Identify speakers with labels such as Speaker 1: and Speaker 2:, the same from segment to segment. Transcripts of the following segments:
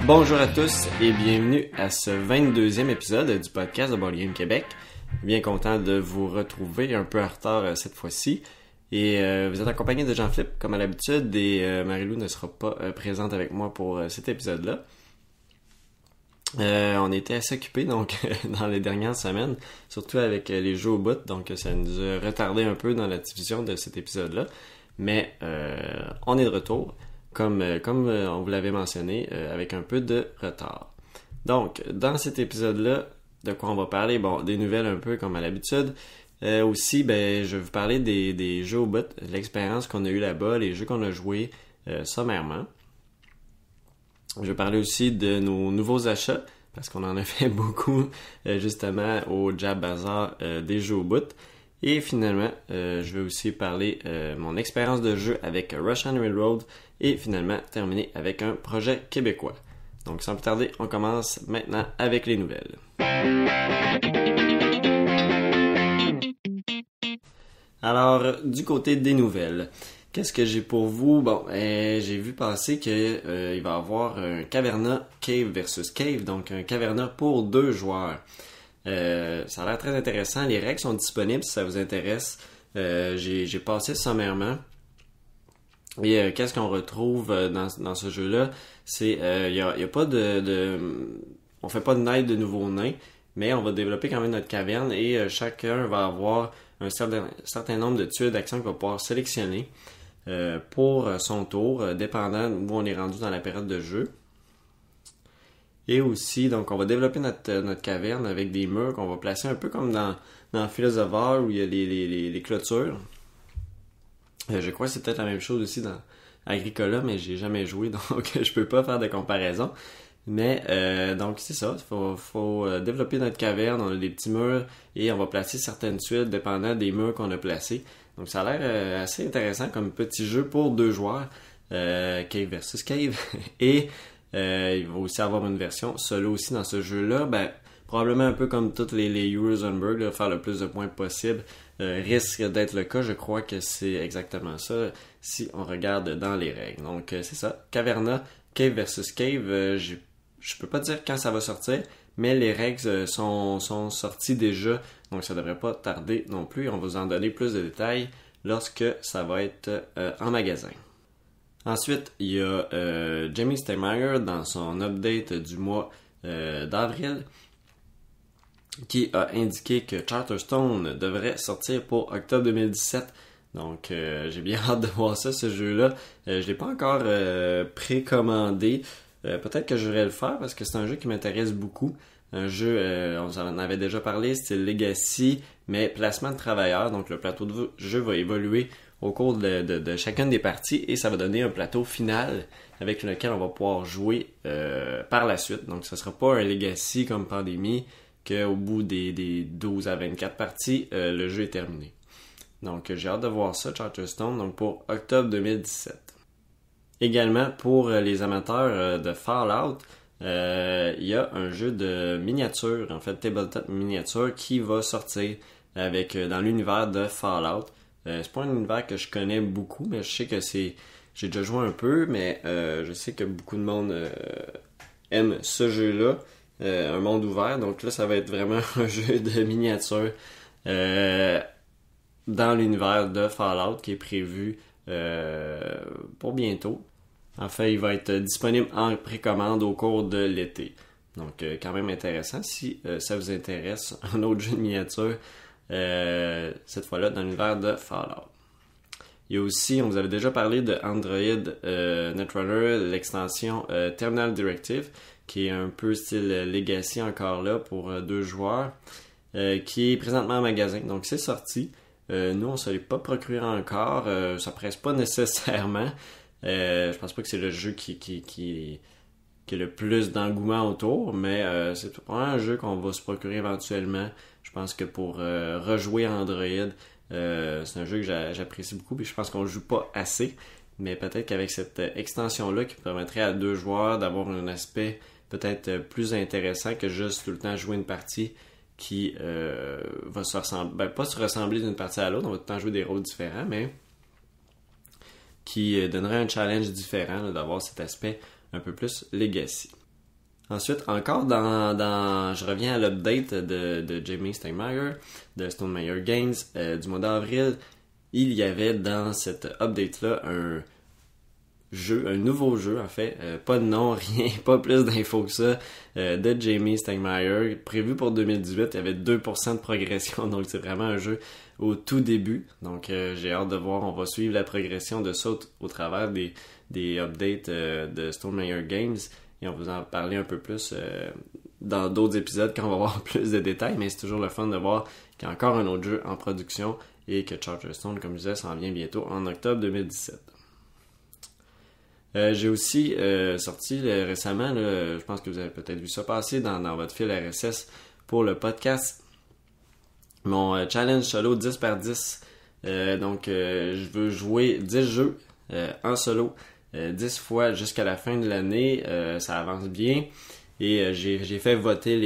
Speaker 1: Bonjour à tous et bienvenue à ce 22e épisode du podcast de Board Game Québec. Bien content de vous retrouver, un peu en retard cette fois-ci. Et vous êtes accompagné de Jean-Philippe comme à l'habitude et Marie-Lou ne sera pas présente avec moi pour cet épisode-là. On était assez occupés donc dans les dernières semaines, surtout avec les jeux au bout, donc ça nous a retardé un peu dans la diffusion de cet épisode-là. Mais on est de retour, comme on vous l'avait mentionné, avec un peu de retard. Donc, dans cet épisode-là, de quoi on va parler? Bon, des nouvelles un peu comme à l'habitude. Aussi, je vais vous parler des jeux au bout, l'expérience qu'on a eue là-bas, les jeux qu'on a joués sommairement. Je vais parler aussi de nos nouveaux achats, parce qu'on en a fait beaucoup justement au Jab Bazaar des jeux au bout. Et finalement, je vais aussi parler mon expérience de jeu avec Russian Railroad et finalement terminer avec un projet québécois. Donc sans plus tarder, on commence maintenant avec les nouvelles. Alors, du côté des nouvelles, qu'est-ce que j'ai pour vous? Bon, j'ai vu passer que il va y avoir un Caverna Cave versus Cave, donc un Caverna pour 2 joueurs. Ça a l'air très intéressant. Les règles sont disponibles si ça vous intéresse. J'ai passé sommairement. Et qu'est-ce qu'on retrouve dans ce jeu-là? C'est y a pas on fait pas de night de nouveaux nains, mais on va développer quand même notre caverne et chacun va avoir un certain nombre de tuiles d'action qu'il va pouvoir sélectionner pour son tour, dépendant où on est rendu dans la période de jeu. Et aussi, donc, on va développer notre caverne avec des murs qu'on va placer un peu comme dans Fields of War où il y a les clôtures. Je crois que c'est peut-être la même chose aussi dans Agricola, mais j'ai jamais joué, donc je peux pas faire de comparaison. Mais donc c'est ça, faut développer notre caverne, on a des petits murs et on va placer certaines tuiles dépendant des murs qu'on a placés. Donc ça a l'air assez intéressant comme petit jeu pour 2 joueurs, Cave versus Cave. Et il va aussi avoir une version solo aussi dans ce jeu-là. Probablement un peu comme toutes les Eurozonberg, faire le plus de points possible. Risque d'être le cas, je crois que c'est exactement ça si on regarde dans les règles. Donc c'est ça, Caverna, Cave versus Cave, je peux pas dire quand ça va sortir, mais les règles sont sorties déjà, donc ça devrait pas tarder non plus. On va vous en donner plus de détails lorsque ça va être en magasin. Ensuite, il y a Jamie Steinmeier dans son update du mois d'avril qui a indiqué que Charterstone devrait sortir pour octobre 2017. Donc, j'ai bien hâte de voir ça, ce jeu-là. Je l'ai pas encore précommandé. Peut-être que je vais le faire parce que c'est un jeu qui m'intéresse beaucoup. Un jeu, on en avait déjà parlé, style Legacy, mais placement de travailleurs. Donc, le plateau de jeu va évoluer au cours de chacune des parties et ça va donner un plateau final avec lequel on va pouvoir jouer par la suite. Donc, ce ne sera pas un Legacy comme Pandémie qu'au bout des 12 à 24 parties, le jeu est terminé. Donc, j'ai hâte de voir ça, Charterstone, donc pour octobre 2017. Également, pour les amateurs de Fallout, il y a un jeu de miniature, en fait, tabletop miniature, qui va sortir dans l'univers de Fallout. C'est pas un univers que je connais beaucoup, mais je sais que j'ai déjà joué un peu, mais je sais que beaucoup de monde aime ce jeu-là. Un monde ouvert, donc là ça va être vraiment un jeu de miniature dans l'univers de Fallout qui est prévu pour bientôt. Enfin, il va être disponible en précommande au cours de l'été. Donc quand même intéressant si ça vous intéresse, un autre jeu de miniature cette fois-là dans l'univers de Fallout. Il y a aussi, on vous avait déjà parlé de Android Netrunner, l'extension Terminal Directive, qui est un peu style Legacy encore là pour 2 joueurs, qui est présentement en magasin. Donc c'est sorti. Nous, on ne se l'est pas procuré encore. Ça presse pas nécessairement. Je pense pas que c'est le jeu qui a le plus d'engouement autour, mais c'est un jeu qu'on va se procurer éventuellement. Je pense que pour rejouer Android, c'est un jeu que j'apprécie beaucoup, puis je pense qu'on ne joue pas assez. Mais peut-être qu'avec cette extension-là qui permettrait à 2 joueurs d'avoir un aspect peut-être plus intéressant que juste tout le temps jouer une partie qui va se ressembler, pas se ressembler d'une partie à l'autre, on va tout le temps jouer des rôles différents, mais qui donnerait un challenge différent là, d'avoir cet aspect un peu plus legacy. Ensuite, encore je reviens à l'update de Jamie Stegmaier, de Stonemaier Games, du mois d'avril. Il y avait dans cette update-là un nouveau jeu en fait, pas de nom, rien, pas plus d'infos que ça, de Jamie Stegmaier, prévu pour 2018, il y avait 2% de progression, donc c'est vraiment un jeu au tout début, donc j'ai hâte de voir, on va suivre la progression de ça au travers des updates de Stonemaier Games, et on va vous en parler un peu plus dans d'autres épisodes quand on va voir plus de détails, mais c'est toujours le fun de voir qu'il y a encore un autre jeu en production, et que Charterstone, comme je disais, s'en vient bientôt en octobre 2017. J'ai aussi sorti récemment, je pense que vous avez peut-être vu ça passer dans votre fil RSS pour le podcast, mon challenge solo 10x10. Donc, je veux jouer 10 jeux en solo 10 fois jusqu'à la fin de l'année. Ça avance bien. Et j'ai fait voter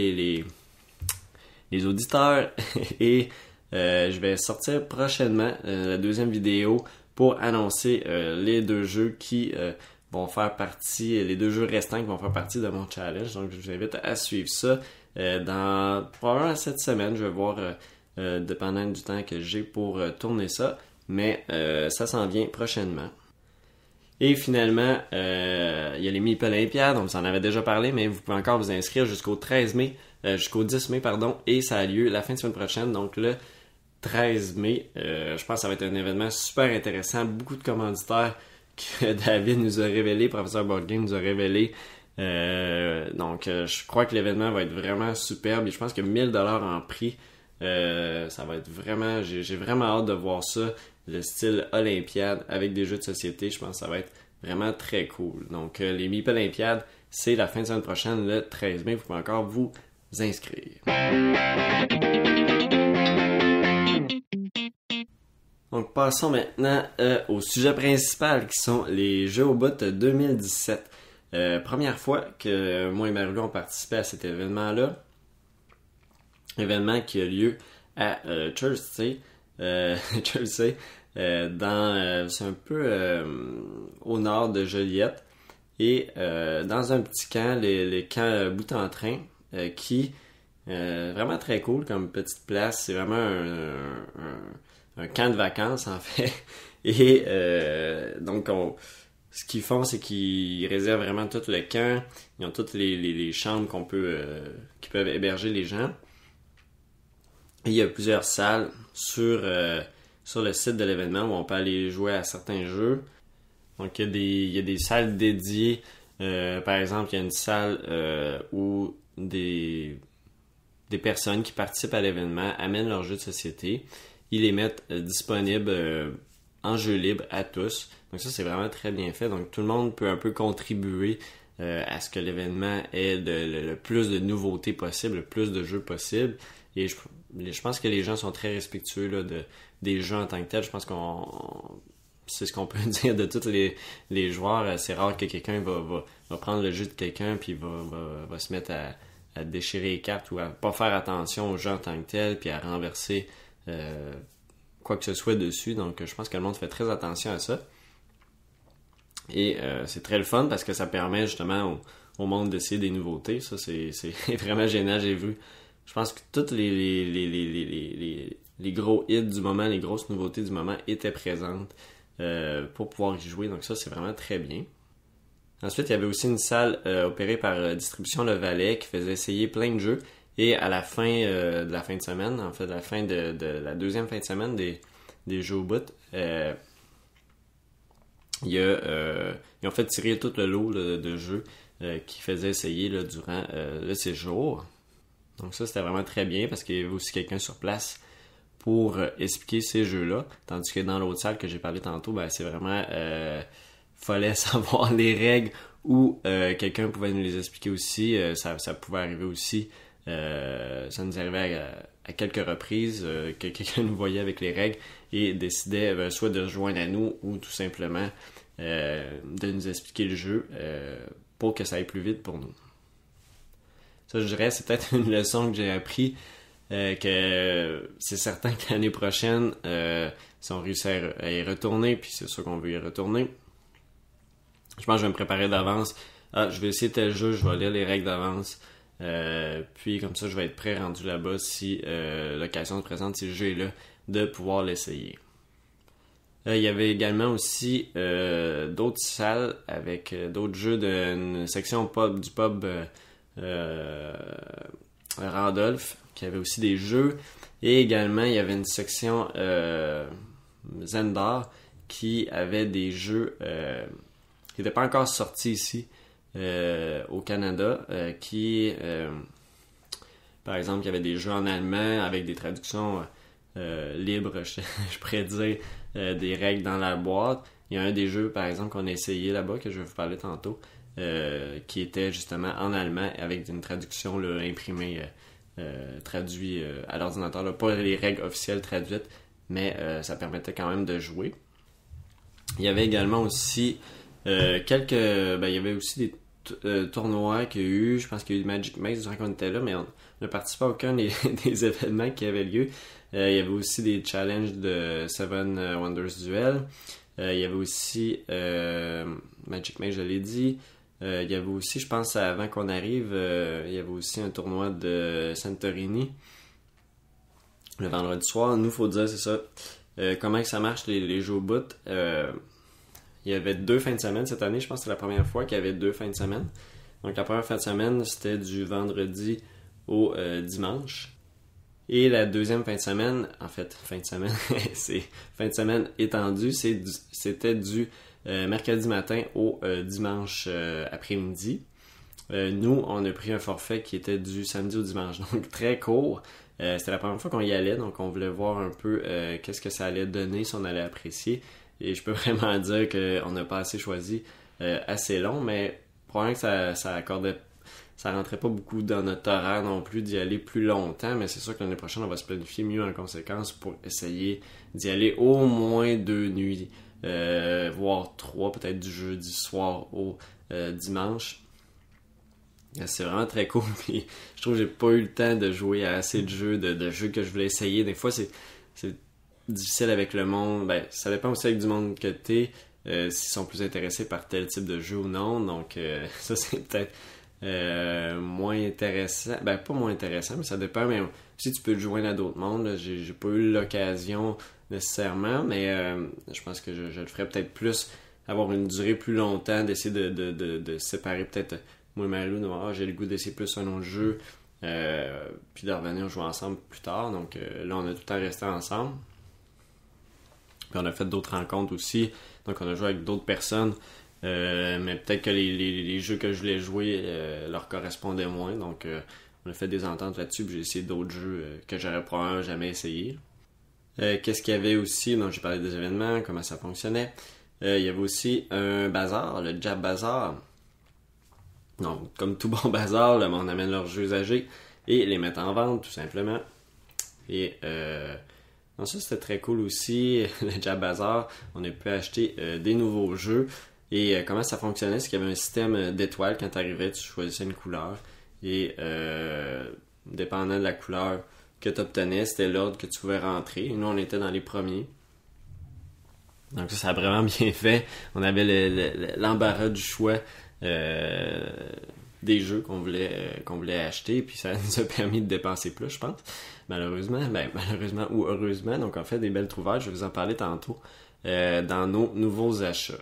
Speaker 1: les auditeurs et je vais sortir prochainement la deuxième vidéo pour annoncer les deux jeux qui vont faire partie, les deux jeux restants qui vont faire partie de mon challenge. Donc, je vous invite à suivre ça dans probablement cette semaine. Je vais voir, dépendant du temps que j'ai pour tourner ça. Mais ça s'en vient prochainement. Et finalement, il y a les Meeple Olympiades, on vous en avait déjà parlé, mais vous pouvez encore vous inscrire jusqu'au 10 mai, et ça a lieu la fin de semaine prochaine, donc le 13 mai. Je pense que ça va être un événement super intéressant, beaucoup de commanditaires que David nous a révélé, professeur Boardgame nous a révélé. Donc, je crois que l'événement va être vraiment superbe et je pense que 1000$ en prix, ça va être vraiment, j'ai vraiment hâte de voir ça, le style Olympiade avec des jeux de société. Je pense que ça va être vraiment très cool. Donc, les Meeple Olympiades, c'est la fin de semaine prochaine, le 13 mai. Vous pouvez encore vous inscrire. Donc, passons maintenant au sujet principal qui sont les Jeux au bout 2017. Première fois que moi et Marie-Lou ont participé à cet événement-là. Événement qui a lieu à Chelsea. C'est un peu au nord de Joliette. Et dans un petit camp, les camps bout en train, qui vraiment très cool comme petite place. C'est vraiment un camp de vacances en fait. Et donc ce qu'ils font, c'est qu'ils réservent vraiment tout le camp. Ils ont toutes les chambres qui peuvent héberger les gens. Et il y a plusieurs salles sur le site de l'événement où on peut aller jouer à certains jeux. Donc il y a des salles dédiées. Par exemple, il y a une salle où des personnes qui participent à l'événement amènent leurs jeux de société. Ils les mettent disponibles en jeu libre à tous. Donc ça, c'est vraiment très bien fait. Donc tout le monde peut un peu contribuer à ce que l'événement ait le plus de nouveautés possible, le plus de jeux possible. Et je pense que les gens sont très respectueux là, des jeux en tant que tels. Je pense c'est ce qu'on peut dire de tous les joueurs. C'est rare que quelqu'un va prendre le jeu de quelqu'un puis va se mettre à déchirer les cartes ou à pas faire attention aux jeux en tant que tels puis à renverser quoi que ce soit dessus. Donc je pense que le monde fait très attention à ça. Et c'est très le fun parce que ça permet justement au monde d'essayer des nouveautés. Ça, c'est vraiment génial. J'ai vu, je pense que tous les gros hits du moment, les grosses nouveautés du moment étaient présentes pour pouvoir y jouer. Donc ça, c'est vraiment très bien. Ensuite, il y avait aussi une salle opérée par Distribution Le Valais qui faisait essayer plein de jeux. Et à la fin de la fin de semaine, en fait, à la fin de la deuxième fin de semaine des jeux au bout, ils ont fait tirer tout le lot de jeux qu'ils faisaient essayer là, durant le séjour. Donc ça, c'était vraiment très bien parce qu'il y avait aussi quelqu'un sur place pour expliquer ces jeux-là. Tandis que dans l'autre salle que j'ai parlé tantôt, c'est vraiment... fallait savoir les règles ou quelqu'un pouvait nous les expliquer aussi. Ça pouvait arriver aussi. Ça nous arrivait à quelques reprises que quelqu'un nous voyait avec les règles et décidait soit de rejoindre à nous ou tout simplement de nous expliquer le jeu pour que ça aille plus vite pour nous. Ça, je dirais, c'est peut-être une leçon que j'ai appris que c'est certain que l'année prochaine, si on réussit à y retourner, puis c'est sûr qu'on veut y retourner, je pense que je vais me préparer d'avance je vais essayer tel jeu, je vais lire les règles d'avance. Puis comme ça, je vais être prêt rendu là-bas si l'occasion se présente, si le jeu est là, de pouvoir l'essayer. Il y avait également aussi d'autres salles avec d'autres jeux d'une section pub, du pub Randolph, qui avait aussi des jeux. Et également, il y avait une section Zendar qui avait des jeux qui n'étaient pas encore sortis ici au Canada, par exemple, il y avait des jeux en allemand avec des traductions libres, je pourrais dire, des règles dans la boîte. Il y a un des jeux, par exemple, qu'on a essayé là-bas, que je vais vous parler tantôt, qui était justement en allemand avec une traduction là, imprimée, traduite à l'ordinateur. Là. Pas les règles officielles traduites, mais ça permettait quand même de jouer. Il y avait également aussi il y avait aussi des tournois qu'il y a eu. Je pense qu'il y a eu Magic Maze durant qu'on était là, mais on n'a participé à aucun des événements qui avaient lieu. Il y avait aussi des challenges de Seven Wonders Duel. Il y avait aussi Magic Maze, je l'ai dit. Il y avait aussi, je pense, avant qu'on arrive, il y avait aussi un tournoi de Santorini le vendredi soir. Nous, faut dire, c'est ça. Comment que ça marche, les jeux au bout. Il y avait 2 fins de semaine cette année. Je pense que c'est la première fois qu'il y avait 2 fins de semaine. Donc, la première fin de semaine, c'était du vendredi au dimanche. Et la deuxième fin de semaine, en fait, fin de semaine, c'est fin de semaine étendue, c'était du mercredi matin au dimanche après-midi. Nous, on a pris un forfait qui était du samedi au dimanche, donc très court. C'était la première fois qu'on y allait, donc on voulait voir un peu qu'est-ce que ça allait donner, si on allait apprécier. Et je peux vraiment dire qu'on n'a pas assez choisi assez long, mais probablement que ça rentrait pas beaucoup dans notre horaire non plus d'y aller plus longtemps, mais c'est sûr que l'année prochaine, on va se planifier mieux en conséquence pour essayer d'y aller au moins 2 nuits, voire 3, peut-être du jeudi soir au dimanche. C'est vraiment très cool, puis je trouve que j'ai pas eu le temps de jouer à assez de jeux, de jeux que je voulais essayer. Des fois, c'est difficile avec le monde. Ben, ça dépend aussi avec du monde que t'es, s'ils sont plus intéressés par tel type de jeu ou non. Donc, ça, c'est peut-être moins intéressant. Ben, pas moins intéressant, mais ça dépend. Mais si tu peux te joindre à d'autres mondes, là, j'ai pas eu l'occasion nécessairement, mais je pense que je le ferais peut-être plus, avoir une durée plus longtemps, d'essayer de séparer peut-être moi et Marie-Lou, j'ai le goût d'essayer plus un autre jeu, puis de revenir jouer ensemble plus tard. Donc là, on a tout le temps resté ensemble. Puis on a fait d'autres rencontres aussi. Donc on a joué avec d'autres personnes. Mais peut-être que les jeux que je voulais jouer leur correspondaient moins. Donc on a fait des ententes là-dessus. Puis j'ai essayé d'autres jeux que j'aurais probablement jamais essayé. Qu'est-ce qu'il y avait aussi? Donc j'ai parlé des événements, comment ça fonctionnait. Il y avait aussi un bazar, le Jab Bazar. Donc, comme tout bon bazar, le monde amène leurs jeux usagés et les met en vente, tout simplement. Et donc ça, c'était très cool aussi, le Jab Bazar. On a pu acheter des nouveaux jeux. Et comment ça fonctionnait, c'est qu'il y avait un système d'étoiles. Quand tu arrivais, tu choisissais une couleur. Et dépendant de la couleur que tu obtenais, c'était l'ordre que tu pouvais rentrer. Et nous, on était dans les premiers. Donc ça a vraiment bien fait. On avait l'embarras du choix des jeux qu'on voulait acheter, puis ça nous a permis de dépenser plus, je pense, malheureusement ou heureusement. Donc on fait des belles trouvailles, je vais vous en parler tantôt dans nos nouveaux achats.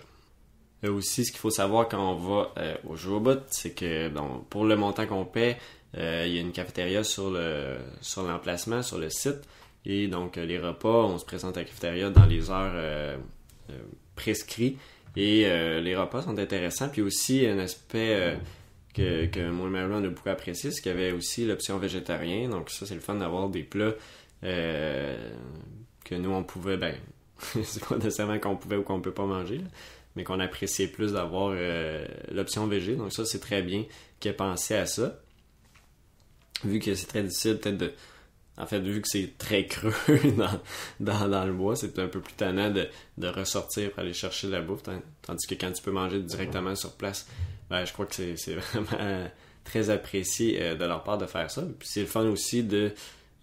Speaker 1: Aussi, ce qu'il faut savoir quand on va au jeu au bout, c'est que pour le montant qu'on paie, il y a une cafétéria sur l'emplacement, sur le site, et donc les repas, on se présente à la cafétéria dans les heures prescrites. Et les repas sont intéressants. Puis aussi, un aspect que moi et Marie on a beaucoup apprécié, c'est qu'il y avait aussi l'option végétarien. Donc ça, c'est le fun d'avoir des plats que nous, on pouvait... Ben, c'est pas nécessairement qu'on pouvait ou qu'on peut pas manger, là, mais qu'on appréciait plus d'avoir l'option végé. Donc ça, c'est très bien qu'il ait pensé à ça. Vu que c'est très difficile peut-être de... En fait, vu que c'est très creux dans le bois, c'est un peu plus tannant de ressortir pour aller chercher de la bouffe. Tandis que quand tu peux manger directement sur place, ben, je crois que c'est vraiment très apprécié de leur part de faire ça. Puis c'est le fun aussi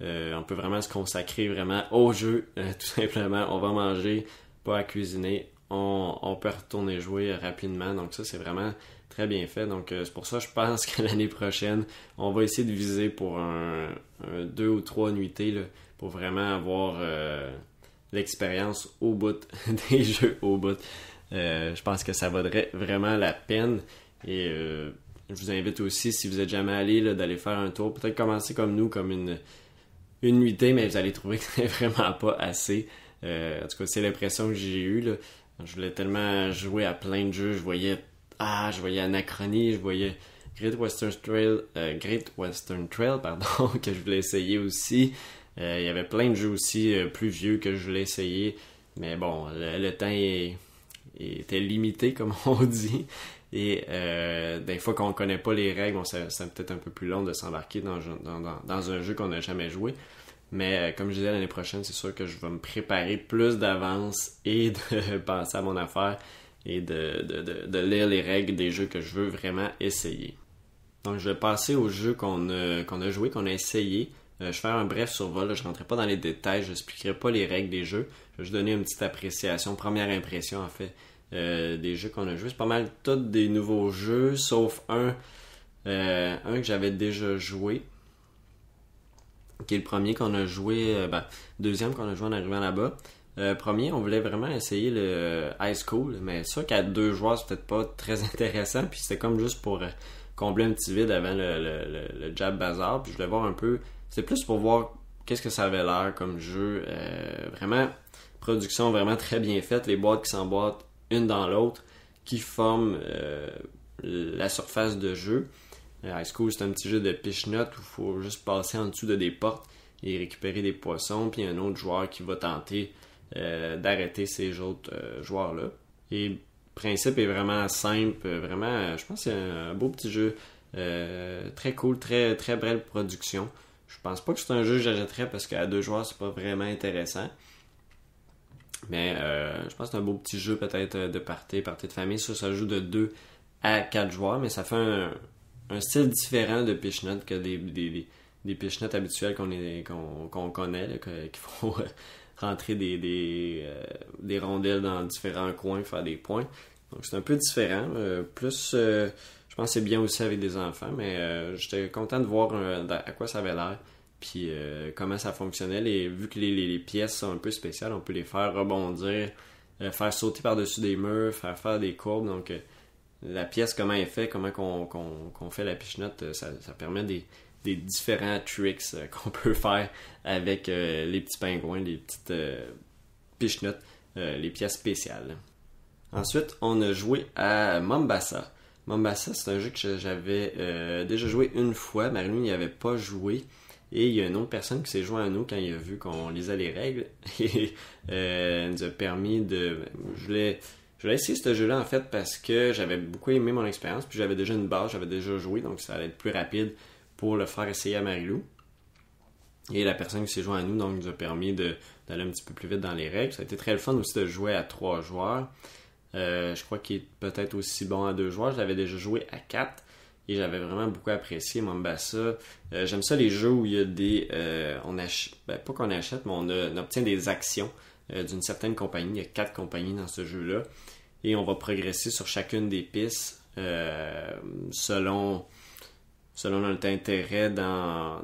Speaker 1: on peut vraiment se consacrer vraiment au jeu. Tout simplement, on va manger pas à cuisiner, on peut retourner jouer rapidement. Donc ça, c'est vraiment très bien fait. Donc c'est pour ça que je pense que l'année prochaine, on va essayer de viser pour un 2 ou 3 nuitées là, pour vraiment avoir l'expérience au bout des jeux au bout. Je pense que ça vaudrait vraiment la peine. Et je vous invite aussi, si vous n'êtes jamais allé, là, d'aller faire un tour. Peut-être commencer comme nous, comme une nuitée, mais vous allez trouver que c'est vraiment pas assez. En tout cas, c'est l'impression que j'ai eue, là. Je voulais tellement jouer à plein de jeux. Je voyais Anachronie, je voyais Great Western Trail, pardon, que je voulais essayer aussi. Il y avait plein de jeux aussi plus vieux que je voulais essayer. Mais bon, le temps était limité, comme on dit. Et des fois qu'on connaît pas les règles, c'est peut-être un peu plus long de s'embarquer dans un jeu qu'on n'a jamais joué. Mais comme je disais, l'année prochaine, c'est sûr que je vais me préparer plus d'avance et de penser à mon affaire et de lire les règles des jeux que je veux vraiment essayer. Donc je vais passer aux jeux qu'on a joué, qu'on a essayé. Je vais faire un bref survol, là, je ne rentrerai pas dans les détails, je n'expliquerai pas les règles des jeux. Je vais juste donner une petite appréciation, première impression en fait, des jeux qu'on a joués. C'est pas mal tous des nouveaux jeux, sauf un que j'avais déjà joué, qui est le premier qu'on a joué, deuxième qu'on a joué en arrivant là-bas. Premier, on voulait vraiment essayer le High School, mais ça qu'à 2 joueurs, c'est peut-être pas très intéressant, puis c'était comme juste pour combler un petit vide avant le Jab Bazar, puis je voulais voir un peu, c'est plus pour voir qu'est-ce que ça avait l'air comme jeu, vraiment, production vraiment très bien faite, les boîtes qui s'emboîtent une dans l'autre, qui forment la surface de jeu. High School, c'est un petit jeu de piche-notes où il faut juste passer en dessous de des portes et récupérer des poissons, puis un autre joueur qui va tenter d'arrêter ces autres joueurs-là. Et le principe est vraiment simple, vraiment, je pense que c'est un beau petit jeu, très cool, très, très belle production. Je pense pas que c'est un jeu que j'achèterais parce qu'à 2 joueurs, c'est pas vraiment intéressant. Mais je pense que c'est un beau petit jeu peut-être de party de famille. Ça joue de 2 à 4 joueurs, mais ça fait un style différent de pitch-note que des pitch-notes habituels qu'on connaît, là, qu'il faut rentrer des rondelles dans différents coins, faire des points. Donc c'est un peu différent. Je pense que c'est bien aussi avec des enfants, mais j'étais content de voir à quoi ça avait l'air. Puis comment ça fonctionnait. Vu que les pièces sont un peu spéciales, on peut les faire rebondir, faire sauter par-dessus des murs, faire des courbes. Donc la pièce, comment elle est faite, comment qu'on fait la piche-note, ça permet des différents tricks qu'on peut faire avec les petits pingouins, les petites piche-notes, les pièces spéciales. Ensuite, on a joué à Mombasa. Mombasa, c'est un jeu que j'avais déjà joué une fois. Marie-Lou n'y avait pas joué. Et il y a une autre personne qui s'est joint à nous quand il a vu qu'on lisait les règles. Et nous a permis de... Je voulais essayer ce jeu-là en fait parce que j'avais beaucoup aimé mon expérience. Puis j'avais déjà une base, j'avais déjà joué. Donc ça allait être plus rapide pour le faire essayer à Marie-Lou. Et la personne qui s'est joint à nous donc nous a permis d'aller un petit peu plus vite dans les règles. Ça a été très le fun aussi de jouer à 3 joueurs. Je crois qu'il est peut-être aussi bon à 2 joueurs. Je l'avais déjà joué à 4. Et j'avais vraiment beaucoup apprécié Mombasa. J'aime ça les jeux où il y a des... pas qu'on achète, mais on obtient des actions d'une certaine compagnie. Il y a 4 compagnies dans ce jeu-là. Et on va progresser sur chacune des pistes selon notre intérêt dans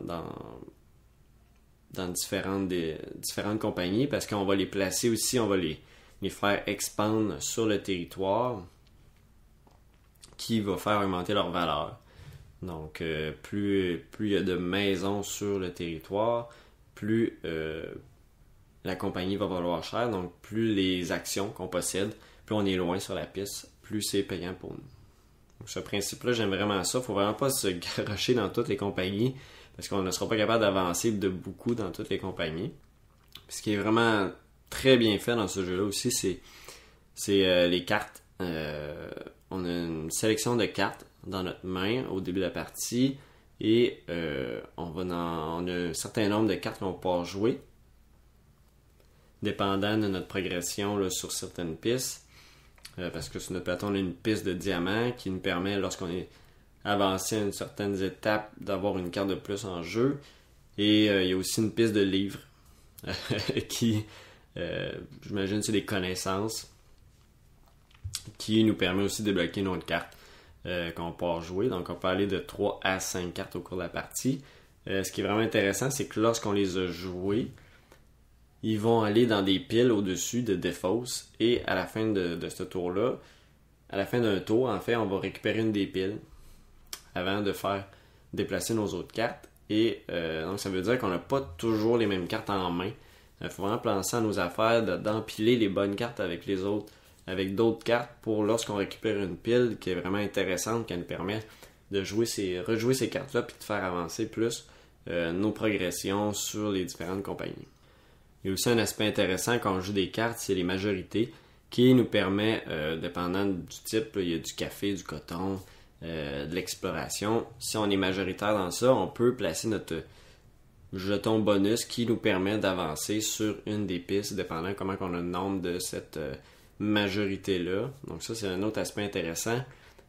Speaker 1: différentes compagnies. Parce qu'on va les placer aussi, on va les faire expandre sur le territoire, qui va faire augmenter leur valeur. Donc, plus il y a de maisons sur le territoire, plus la compagnie va valoir cher. Donc, plus les actions qu'on possède, plus on est loin sur la piste, plus c'est payant pour nous. Donc, ce principe-là, j'aime vraiment ça. Il ne faut vraiment pas se garrocher dans toutes les compagnies, parce qu'on ne sera pas capable d'avancer de beaucoup dans toutes les compagnies. Puis, ce qui est vraiment très bien fait dans ce jeu-là aussi, c'est les cartes. On a une sélection de cartes dans notre main au début de la partie et on a un certain nombre de cartes qu'on va pouvoir jouer dépendant de notre progression là, sur certaines pistes. Parce que sur notre plateau, on a une piste de diamant qui nous permet, lorsqu'on est avancé à une certaine étape, d'avoir une carte de plus en jeu. Et il y a aussi une piste de livres qui J'imagine que c'est des connaissances qui nous permet aussi de débloquer notre carte qu'on peut jouer. Donc on peut aller de 3 à 5 cartes au cours de la partie. Ce qui est vraiment intéressant, c'est que lorsqu'on les a joués, ils vont aller dans des piles au-dessus de défausse et à la fin de ce tour-là, à la fin d'un tour, en fait, on va récupérer une des piles avant de faire déplacer nos autres cartes. Et donc ça veut dire qu'on n'a pas toujours les mêmes cartes en main. Il faut vraiment penser à nos affaires, d'empiler les bonnes cartes avec les autres, avec d'autres cartes pour lorsqu'on récupère une pile qui est vraiment intéressante, qui nous permet de rejouer ces cartes-là puis de faire avancer plus nos progressions sur les différentes compagnies. Il y a aussi un aspect intéressant quand on joue des cartes, c'est les majorités qui nous permet, dépendant du type, là, il y a du café, du coton, de l'exploration. Si on est majoritaire dans ça, on peut placer notre jeton bonus qui nous permet d'avancer sur une des pistes, dépendant comment on a le nombre de cette majorité-là. Donc ça, c'est un autre aspect intéressant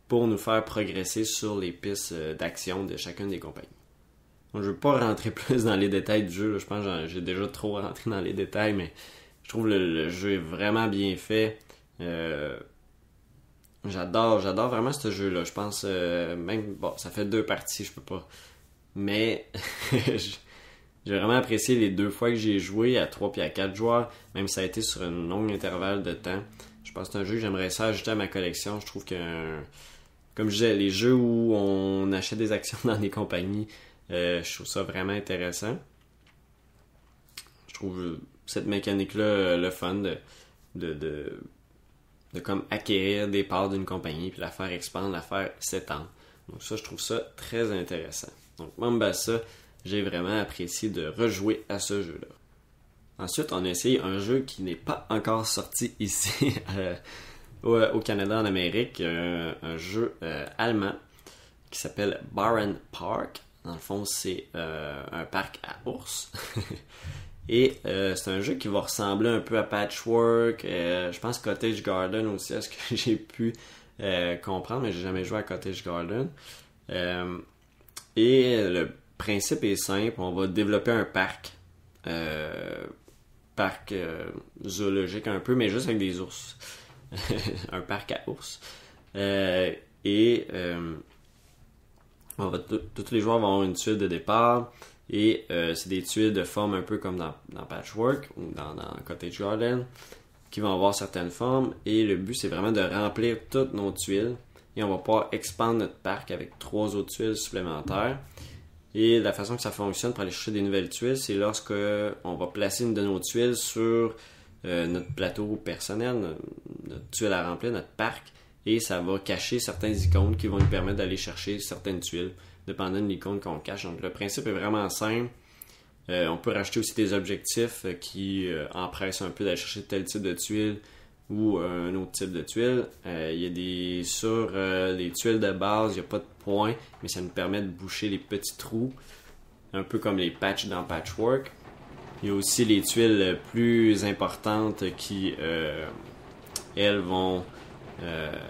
Speaker 1: pour nous faire progresser sur les pistes d'action de chacune des compagnies. Donc, je ne veux pas rentrer plus dans les détails du jeu, là. Je pense que j'ai déjà trop rentré dans les détails, mais je trouve le jeu est vraiment bien fait. J'adore vraiment ce jeu-là. Je pense même, bon, ça fait 2 parties, je peux pas. Mais j'ai vraiment apprécié les 2 fois que j'ai joué à 3 puis à 4 joueurs, même si ça a été sur un long intervalle de temps. Je pense que c'est un jeu que j'aimerais ça ajouter à ma collection. Je trouve que, comme je disais, les jeux où on achète des actions dans des compagnies, je trouve ça vraiment intéressant. Je trouve cette mécanique-là le fun de comme acquérir des parts d'une compagnie puis la faire expandre, la faire s'étendre. Donc ça, je trouve ça très intéressant. Donc Mombasa, j'ai vraiment apprécié de rejouer à ce jeu-là. Ensuite, on a essayé un jeu qui n'est pas encore sorti ici au Canada, en Amérique, un jeu allemand qui s'appelle Bären Park. Dans le fond, c'est un parc à ours. Et c'est un jeu qui va ressembler un peu à Patchwork. Je pense Cottage Garden aussi, à ce que j'ai pu comprendre, mais j'ai jamais joué à Cottage Garden. Et le principe est simple. On va développer un parc. Parc zoologique un peu, mais juste avec des ours. Un parc à ours. Tous les joueurs vont avoir une tuile de départ et c'est des tuiles de forme un peu comme dans Patchwork ou dans Cottage Garden qui vont avoir certaines formes et le but c'est vraiment de remplir toutes nos tuiles et on va pouvoir expandre notre parc avec 3 autres tuiles supplémentaires. Et la façon que ça fonctionne pour aller chercher des nouvelles tuiles, c'est lorsque on va placer une de nos tuiles sur notre plateau personnel, notre tuile à remplir, notre parc. Et ça va cacher certains icônes qui vont nous permettre d'aller chercher certaines tuiles, dépendant de l'icône qu'on cache. Donc le principe est vraiment simple. On peut rajouter aussi des objectifs qui empressent un peu d'aller chercher tel type de tuile ou un autre type de tuile. Il y a sur les tuiles de base, il n'y a pas de points, mais ça nous permet de boucher les petits trous, un peu comme les patchs dans Patchwork. Il y a aussi les tuiles plus importantes qui, elles, vont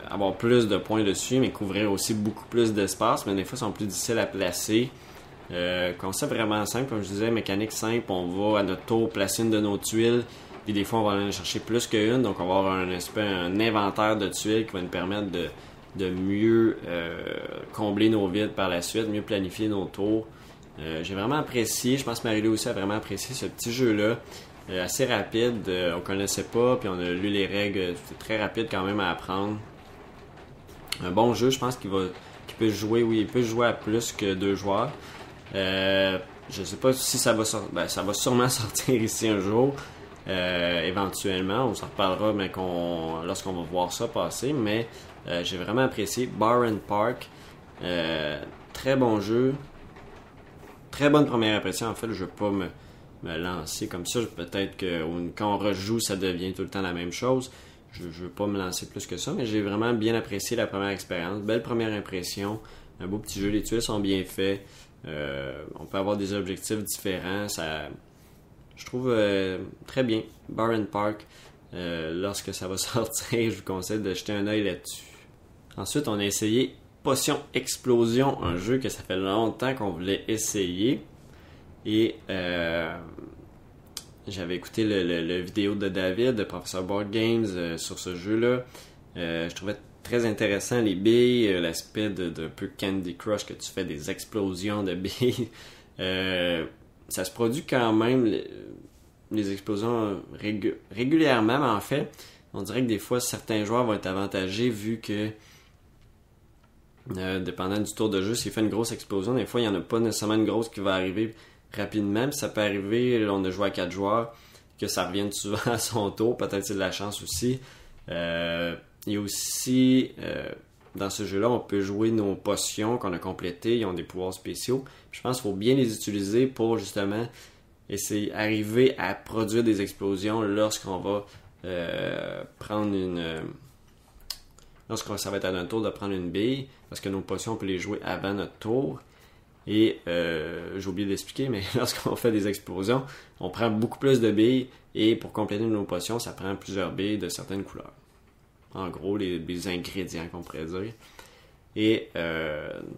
Speaker 1: avoir plus de points dessus, mais couvrir aussi beaucoup plus d'espace, mais des fois, sont plus difficiles à placer. Concept vraiment simple, comme je disais, mécanique simple, on va à notre tour placer une de nos tuiles, puis des fois, on va aller chercher plus qu'une, donc on va avoir un inventaire de tuiles qui va nous permettre de mieux combler nos vides par la suite, mieux planifier nos tours. J'ai vraiment apprécié, je pense que Marie-Lou aussi a vraiment apprécié ce petit jeu-là. Assez rapide, on connaissait pas, puis on a lu les règles, c'est très rapide quand même à apprendre. Un bon jeu, je pense qu'il peut jouer, oui, il peut jouer à plus que 2 joueurs. Je sais pas si ça va sortir, ça va sûrement sortir ici un jour, éventuellement, on s'en reparlera mais lorsqu'on va voir ça passer, mais j'ai vraiment apprécié Bären Park, très bon jeu, très bonne première impression. En fait, je veux pas me lancer comme ça. Peut-être que quand on rejoue, ça devient tout le temps la même chose. Je veux pas me lancer plus que ça, mais j'ai vraiment bien apprécié la première expérience. Belle première impression. Un beau petit jeu. Les tuiles sont bien faits. On peut avoir des objectifs différents. Je trouve très bien. Bären Park. Lorsque ça va sortir, je vous conseille de jeter un œil là-dessus. Ensuite, on a essayé Potion Explosion, un jeu que ça fait longtemps qu'on voulait essayer. Et j'avais écouté le vidéo de David, de Professeur Board Games, sur ce jeu-là. Je trouvais très intéressant les billes, l'aspect de peu Candy Crush, que tu fais des explosions de billes. Ça se produit quand même, les explosions régulièrement, mais en fait, on dirait que des fois, certains joueurs vont être avantagés vu que, dépendant du tour de jeu, s'il fait une grosse explosion, des fois, il n'y en a pas nécessairement une grosse qui va arriver rapidement. Puis ça peut arriver, là, on a joué à 4 joueurs, que ça revienne souvent à son tour. Peut-être c'est de la chance aussi. Il y a aussi, dans ce jeu-là, on peut jouer nos potions qu'on a complétées. Ils ont des pouvoirs spéciaux. Puis je pense qu'il faut bien les utiliser pour justement essayer d'arriver à produire des explosions lorsqu'on va prendre lorsque ça va être à notre tour de prendre une bille. Parce que nos potions, on peut les jouer avant notre tour. Et j'ai oublié d'expliquer, mais lorsqu'on fait des explosions, on prend beaucoup plus de billes et pour compléter nos potions, ça prend plusieurs billes de certaines couleurs. En gros, les ingrédients qu'on pourrait dire. Et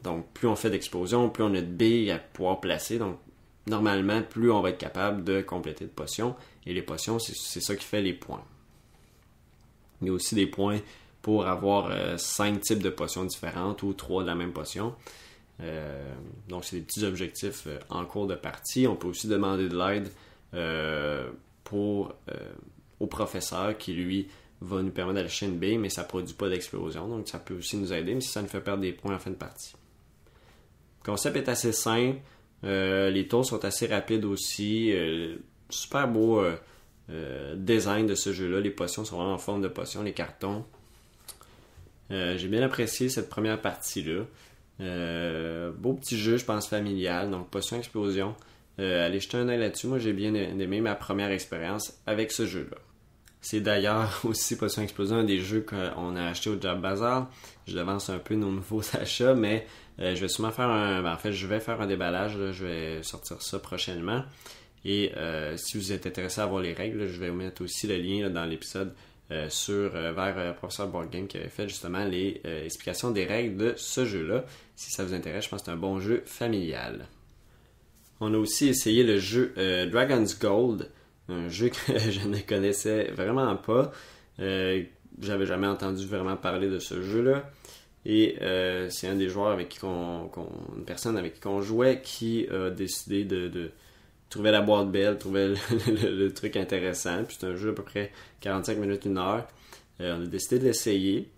Speaker 1: donc, plus on fait d'explosions, plus on a de billes à pouvoir placer. Donc, normalement, plus on va être capable de compléter de potions. Et les potions, c'est ça qui fait les points. Il y a aussi des points pour avoir 5 types de potions différentes ou 3 de la même potion. Donc c'est des petits objectifs en cours de partie. On peut aussi demander de l'aide au professeur qui lui va nous permettre d'aller chercher une bille, mais ça ne produit pas d'explosion, donc ça peut aussi nous aider, mais ça nous fait perdre des points en fin de partie. Le concept est assez simple, les tours sont assez rapides aussi, super beau design de ce jeu-là, les potions sont vraiment en forme de potions, les cartons. J'ai bien apprécié cette première partie-là. Beau petit jeu, je pense, familial, donc Potion Explosion. Allez jeter un œil là-dessus. Moi, j'ai bien aimé ma première expérience avec ce jeu-là. C'est d'ailleurs aussi Potion Explosion, un des jeux qu'on a acheté au Job Bazar. Je devance un peu nos nouveaux achats, mais je vais sûrement faire je vais faire un déballage. Là, je vais sortir ça prochainement. Et si vous êtes intéressé à voir les règles, je vais vous mettre aussi le lien là, dans l'épisode vers Professeur Board Game qui avait fait justement les explications des règles de ce jeu-là. Si ça vous intéresse, je pense que c'est un bon jeu familial. On a aussi essayé le jeu Dragon's Gold, un jeu que je ne connaissais vraiment pas. J'avais jamais entendu vraiment parler de ce jeu-là. Et c'est un des joueurs avec qui une personne avec qui on jouait qui a décidé de trouver la boîte belle, trouver le truc intéressant. Puis c'est un jeu à peu près 45 minutes, 1 heure. On a décidé de l'essayer.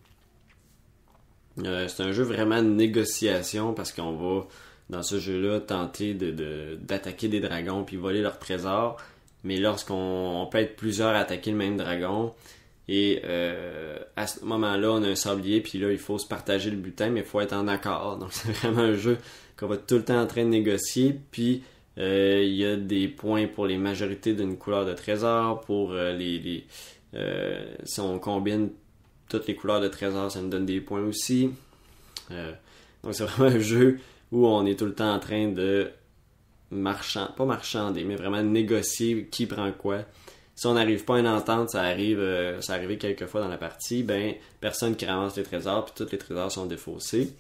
Speaker 1: C'est un jeu vraiment de négociation parce qu'on va, dans ce jeu-là, tenter d'attaquer des dragons puis voler leurs trésors. Mais lorsqu'on peut être plusieurs à attaquer le même dragon, et à ce moment-là, on a un sablier, puis là, il faut se partager le butin, mais il faut être en accord. Donc c'est vraiment un jeu qu'on va tout le temps en train de négocier, puis il y a des points pour les majorités d'une couleur de trésor, pour si on combine toutes les couleurs de trésor, ça nous donne des points aussi. Donc c'est vraiment un jeu où on est tout le temps en train de pas marchander, mais vraiment négocier qui prend quoi. Si on n'arrive pas à une entente, ça arrivé quelques fois dans la partie, personne qui ramasse les trésors, puis tous les trésors sont défaussés.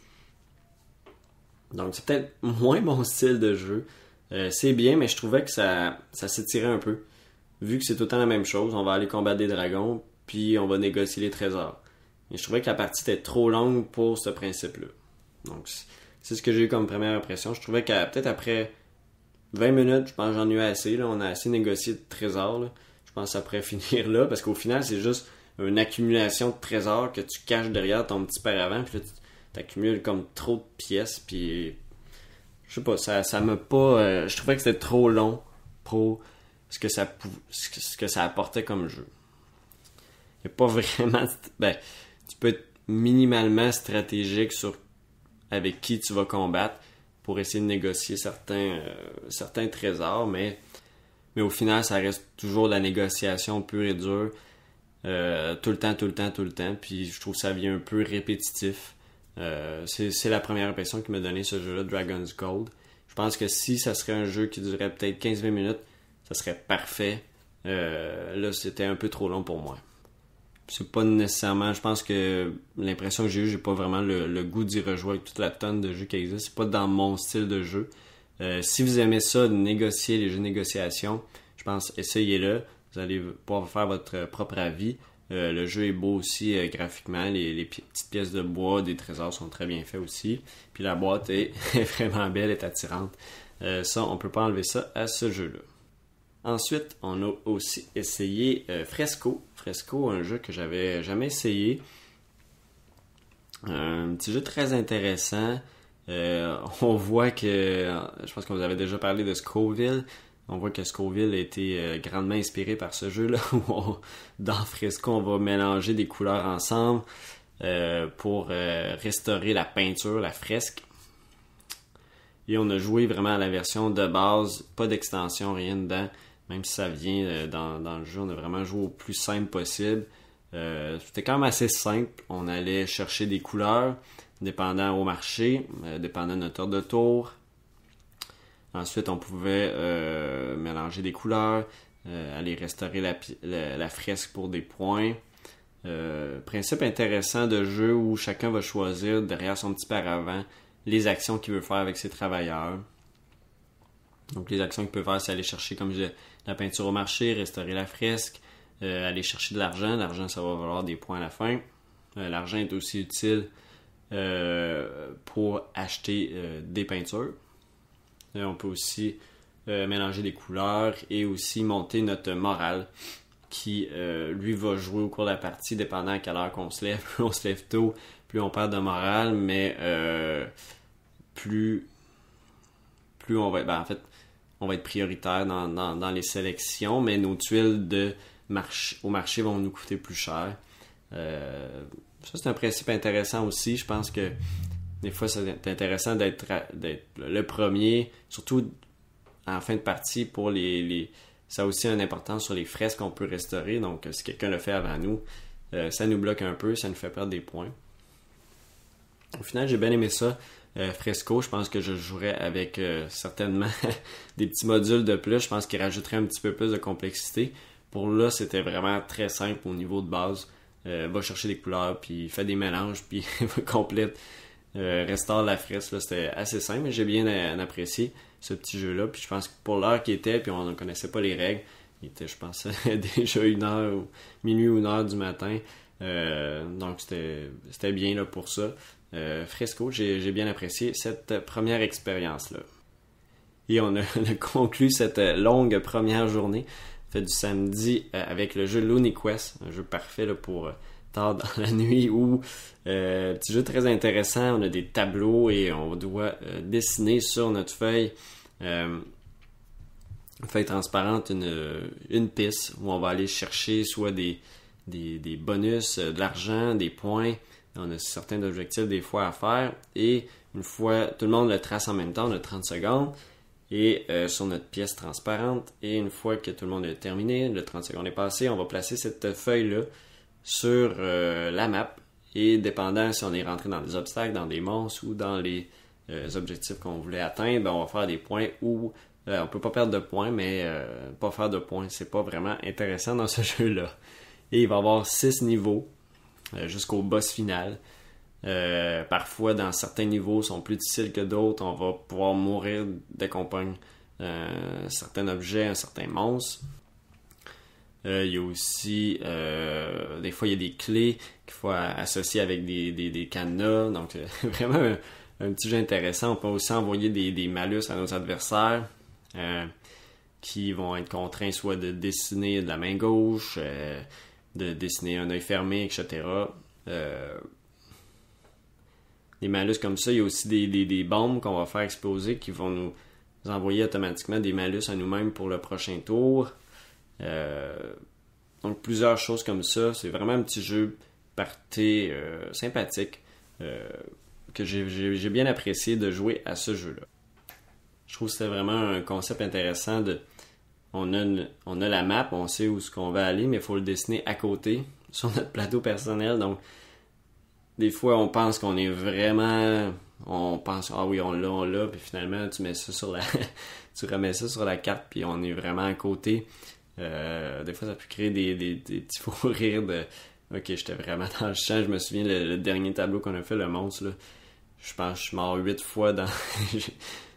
Speaker 1: Donc c'est peut-être moins mon style de jeu. C'est bien, mais je trouvais que ça s'étirait un peu. Vu que c'est tout le temps la même chose, on va aller combattre des dragons, puis on va négocier les trésors. Et je trouvais que la partie était trop longue pour ce principe-là. Donc c'est ce que j'ai eu comme première impression. Je trouvais qu'à peut-être après 20 minutes, je pense que j'en ai eu assez. Là. On a assez négocié de trésors. Là. Je pense que ça pourrait finir là, parce qu'au final, c'est juste une accumulation de trésors que tu caches derrière ton petit paravent, puis là, tu accumules comme trop de pièces, puis je sais pas, ça m'a pas... je trouvais que c'était trop long pour ce que ça apportait comme jeu. Il n'y a pas vraiment... tu peux être minimalement stratégique sur avec qui tu vas combattre pour essayer de négocier certains trésors, mais au final, ça reste toujours de la négociation pure et dure, tout le temps, puis je trouve que ça devient un peu répétitif. C'est la première impression qui m'a donné ce jeu-là, Dragon's Gold. Je pense que si ça serait un jeu qui durerait peut-être 15-20 minutes, ça serait parfait. Là, c'était un peu trop long pour moi. C'est pas nécessairement... Je pense que l'impression que j'ai pas vraiment le goût d'y rejouer avec toute la tonne de jeux qui existent. C'est pas dans mon style de jeu. Si vous aimez ça, de négocier les jeux de négociation, je pense, essayez-le. Vous allez pouvoir faire votre propre avis. Le jeu est beau aussi graphiquement. Les petites pièces de bois des trésors sont très bien faites aussi. Puis la boîte est vraiment belle, est attirante. Ça, on peut pas enlever ça à ce jeu-là. Ensuite, on a aussi essayé Fresco. Fresco, un jeu que j'avais jamais essayé. Un petit jeu très intéressant. On voit que, je pense qu'on vous avait déjà parlé de Scoville. On voit que Scoville a été grandement inspiré par ce jeu-là. Dans Fresco, on va mélanger des couleurs ensemble pour restaurer la peinture, la fresque. Et on a joué vraiment à la version de base, pas d'extension, rien dedans. Même si ça vient dans le jeu, on a vraiment joué au plus simple possible. C'était quand même assez simple. On allait chercher des couleurs, dépendant au marché, dépendant de notre ordre de tour. Ensuite, on pouvait mélanger des couleurs, aller restaurer la fresque pour des points. Principe intéressant de jeu où chacun va choisir derrière son petit paravent les actions qu'il veut faire avec ses travailleurs. Donc les actions qu'il peut faire, c'est aller chercher, comme je disais, la peinture au marché, restaurer la fresque, aller chercher de l'argent. L'argent, ça va valoir des points à la fin. L'argent est aussi utile pour acheter des peintures. On peut aussi mélanger des couleurs et aussi monter notre morale qui, lui, va jouer au cours de la partie, dépendant à quelle heure qu'on se lève. Plus on se lève tôt, plus on perd de morale, mais plus on va être... en fait, on va être prioritaire dans les sélections, mais nos tuiles au marché vont nous coûter plus cher. Ça, c'est un principe intéressant aussi. Je pense que des fois, c'est intéressant d'être le premier, surtout en fin de partie, pour ça a aussi une importance sur les fresques qu'on peut restaurer. Donc, si quelqu'un le fait avant nous, ça nous bloque un peu, ça nous fait perdre des points. Au final, j'ai bien aimé ça. Fresco, je pense que je jouerais avec certainement des petits modules de plus. Je pense qu'il rajouterait un petit peu plus de complexité. Pour là, c'était vraiment très simple au niveau de base. Va chercher des couleurs, puis fait des mélanges, puis complète. Restaure la fresque, là, c'était assez simple, mais j'ai bien apprécié ce petit jeu-là. Puis je pense que pour l'heure qu'il était, puis on ne connaissait pas les règles, il était, je pense, déjà 1h, minuit ou 1h du matin. Donc c'était bien là, pour ça. Fresco, j'ai bien apprécié cette première expérience-là. Et on a conclu cette longue première journée, fait du samedi, avec le jeu Looney Quest, un jeu parfait là, pour tard dans la nuit, où petit jeu très intéressant, on a des tableaux et on doit dessiner sur notre feuille transparente une piste où on va aller chercher soit des bonus, de l'argent, des points. On a certains objectifs des fois à faire et une fois, tout le monde le trace en même temps, on a 30 secondes et sur notre pièce transparente, et une fois que tout le monde a terminé, le 30 secondes est passé, on va placer cette feuille-là sur la map, et dépendant si on est rentré dans des obstacles, dans des monstres ou dans les objectifs qu'on voulait atteindre, ben on va faire des points où on peut pas perdre de points, mais pas faire de points, c'est pas vraiment intéressant dans ce jeu-là. Et il va y avoir 6 niveaux jusqu'au boss final. Parfois, dans certains niveaux, sont plus difficiles que d'autres. On va pouvoir mourir dès qu'on pogne un certain objet, un certain monstre. Il y a aussi, des fois, il y a des clés qu'il faut associer avec des cadenas. Donc, vraiment un petit jeu intéressant. On peut aussi envoyer des malus à nos adversaires qui vont être contraints soit de dessiner de la main gauche, de dessiner un œil fermé, etc. Des malus comme ça. Il y a aussi des bombes qu'on va faire exploser qui vont nous envoyer automatiquement des malus à nous-mêmes pour le prochain tour. Donc plusieurs choses comme ça. C'est vraiment un petit jeu party sympathique que j'ai bien apprécié de jouer à ce jeu-là. Je trouve que c'était vraiment un concept intéressant on a la map, on sait où est-ce qu'on va aller, mais il faut le dessiner à côté sur notre plateau personnel. Donc des fois on pense qu'on est vraiment, on pense ah oui on l'a, puis finalement tu mets ça tu remets ça sur la carte, puis on est vraiment à côté. Des fois ça peut créer des petits fous rires de ok, j'étais vraiment dans le champ. Je me souviens le dernier tableau qu'on a fait, le monstre là, je pense que je suis mort 8 fois dans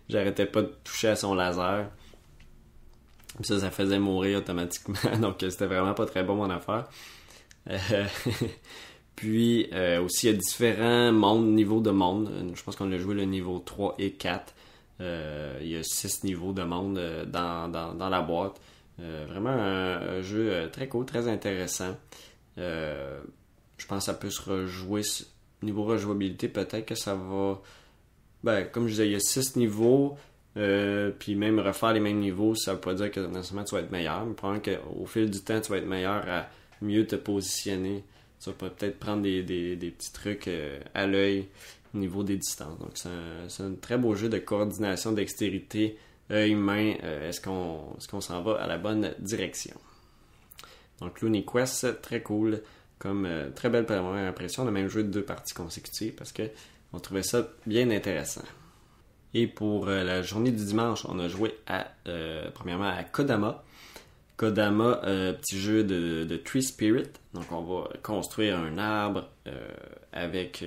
Speaker 1: j'arrêtais pas de toucher à son laser. Ça faisait mourir automatiquement. Donc c'était vraiment pas très bon mon affaire. Euh, Puis aussi il y a différents niveaux de monde. Je pense qu'on a joué le niveau 3 et 4. Il y a 6 niveaux de monde dans la boîte. Vraiment un jeu très cool, très intéressant. Je pense que ça peut se rejouer. Niveau rejouabilité, peut-être que ça va... Ben, comme je disais, il y a 6 niveaux. Puis même refaire les mêmes niveaux, ça veut pas dire que nécessairement tu vas être meilleur. Mais probablement qu'au fil du temps, tu vas être meilleur à mieux te positionner. Tu vas peut-être prendre des petits trucs à l'œil au niveau des distances. Donc c'est un très beau jeu de coordination, de dextérité, œil, main. Est-ce qu'on s'en va à la bonne direction? Donc Looney Quest, très cool. Comme très belle première impression. On a même joué 2 parties consécutives parce que on trouvait ça bien intéressant. Et pour la journée du dimanche, on a joué premièrement à Kodama. Kodama, petit jeu de Tree Spirit. Donc on va construire un arbre avec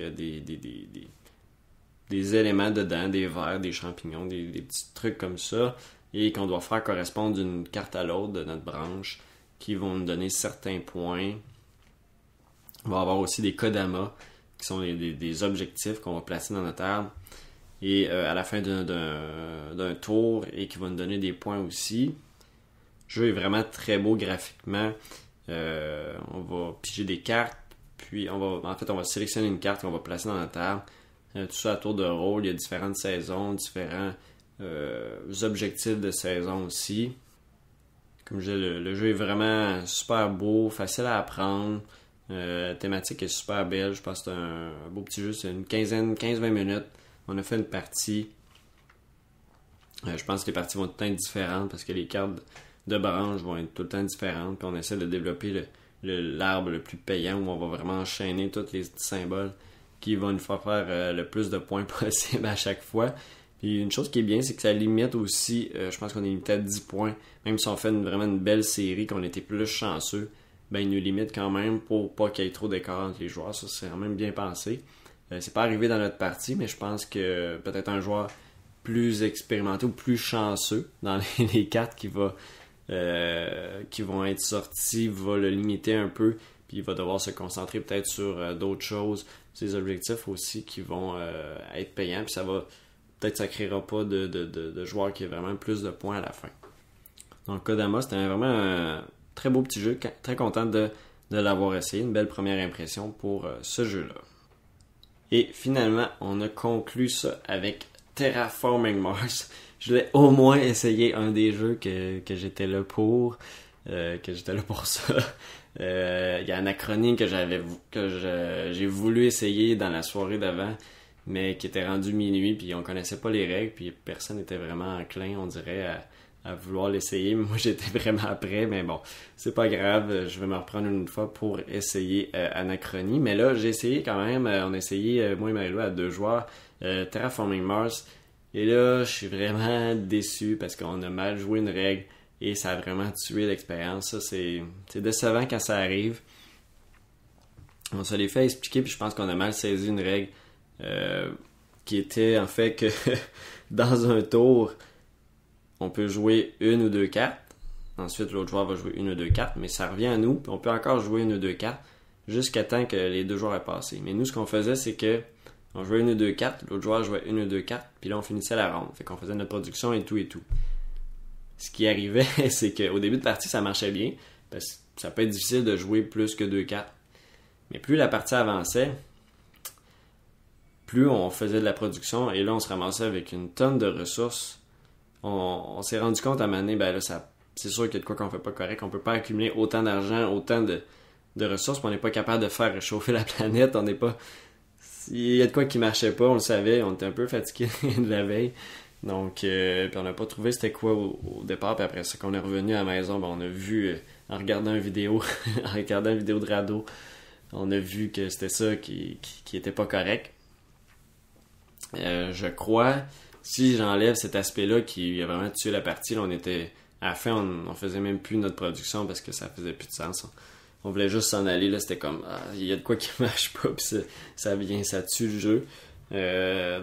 Speaker 1: des éléments dedans, des vers, des champignons, des petits trucs comme ça. Et qu'on doit faire correspondre d'une carte à l'autre de notre branche qui vont nous donner certains points. On va avoir aussi des Kodama qui sont des objectifs qu'on va placer dans notre arbre. Et à la fin d'un tour et qui va nous donner des points aussi. Le jeu est vraiment très beau graphiquement. On va piger des cartes, puis on va sélectionner une carte qu'on va placer dans notre arbre. Tout ça à tour de rôle. Il y a différentes saisons, différents objectifs de saison aussi. Comme je disais, le jeu est vraiment super beau, facile à apprendre. La thématique est super belle. Je pense que c'est un beau petit jeu. C'est une 15-20 minutes. On a fait une partie. Je pense que les parties vont tout le temps être différentes parce que les cartes de branches vont être tout le temps différentes. Puis on essaie de développer l'arbre le plus payant où on va vraiment enchaîner tous les symboles qui vont nous faire le plus de points possible à chaque fois. Puis une chose qui est bien, c'est que ça limite aussi, je pense qu'on est limité à 10 points. Même si on fait vraiment une belle série, qu'on était plus chanceux, ben il nous limite quand même pour pas qu'il y ait trop d'écart entre les joueurs. Ça, c'est quand même bien pensé. C'est pas arrivé dans notre partie, mais je pense que peut-être un joueur plus expérimenté ou plus chanceux dans les cartes qui vont être sorties va le limiter un peu, puis il va devoir se concentrer peut-être sur d'autres choses, ses objectifs aussi qui vont être payants, puis peut-être ça créera pas de joueurs qui aient vraiment plus de points à la fin. Donc Kodama, c'était vraiment un très beau petit jeu, très content de l'avoir essayé, une belle première impression pour ce jeu-là. Et finalement, on a conclu ça avec Terraforming Mars. Je voulais au moins essayer un des jeux que j'étais là pour. Ça. Il y a Anachronie que j'ai voulu essayer dans la soirée d'avant, mais qui était rendu minuit, puis on connaissait pas les règles, puis personne n'était vraiment enclin, on dirait, à vouloir l'essayer. Moi, j'étais vraiment après, mais bon, c'est pas grave, je vais me reprendre une fois pour essayer Anachronie. Mais là, j'ai essayé quand même, on a essayé, moi et Marie-Lou, à 2 joueurs, Terraforming Mars. Et là, je suis vraiment déçu parce qu'on a mal joué une règle et ça a vraiment tué l'expérience. Ça, c'est décevant quand ça arrive. On se les fait expliquer, puis je pense qu'on a mal saisi une règle qui était en fait que dans un tour, on peut jouer 1 ou 2 cartes. Ensuite, l'autre joueur va jouer 1 ou 2 cartes, mais ça revient à nous, puis on peut encore jouer 1 ou 2 cartes jusqu'à temps que les 2 joueurs aient passé. Mais nous, ce qu'on faisait, c'est que on jouait 1 ou 2 cartes, l'autre joueur jouait 1 ou 2 cartes, puis là, on finissait la ronde. Fait qu'on faisait notre production et tout et tout. Ce qui arrivait, c'est qu'au début de partie, ça marchait bien, parce que ça peut être difficile de jouer plus que 2 cartes. Mais plus la partie avançait, plus on faisait de la production, et là, on se ramassait avec une tonne de ressources. On s'est rendu compte à un moment donné, ben là, c'est sûr qu'il y a de quoi qu'on fait pas correct. On peut pas accumuler autant d'argent, autant de ressources, puis on n'est pas capable de faire réchauffer la planète. On n'est pas... Il y a de quoi qui marchait pas, on le savait, on était un peu fatigué de la veille. Donc, puis on n'a pas trouvé c'était quoi au départ, puis après ça, quand on est revenu à la maison, ben, on a vu, en regardant une vidéo, de Rado, on a vu que c'était ça qui était pas correct. Je crois... Si j'enlève cet aspect-là qui a vraiment tué la partie, là, on était à la fin, on faisait même plus notre production parce que ça faisait plus de sens. On voulait juste s'en aller, là, c'était comme il y a de quoi qui marche pas, puis ça tue le jeu.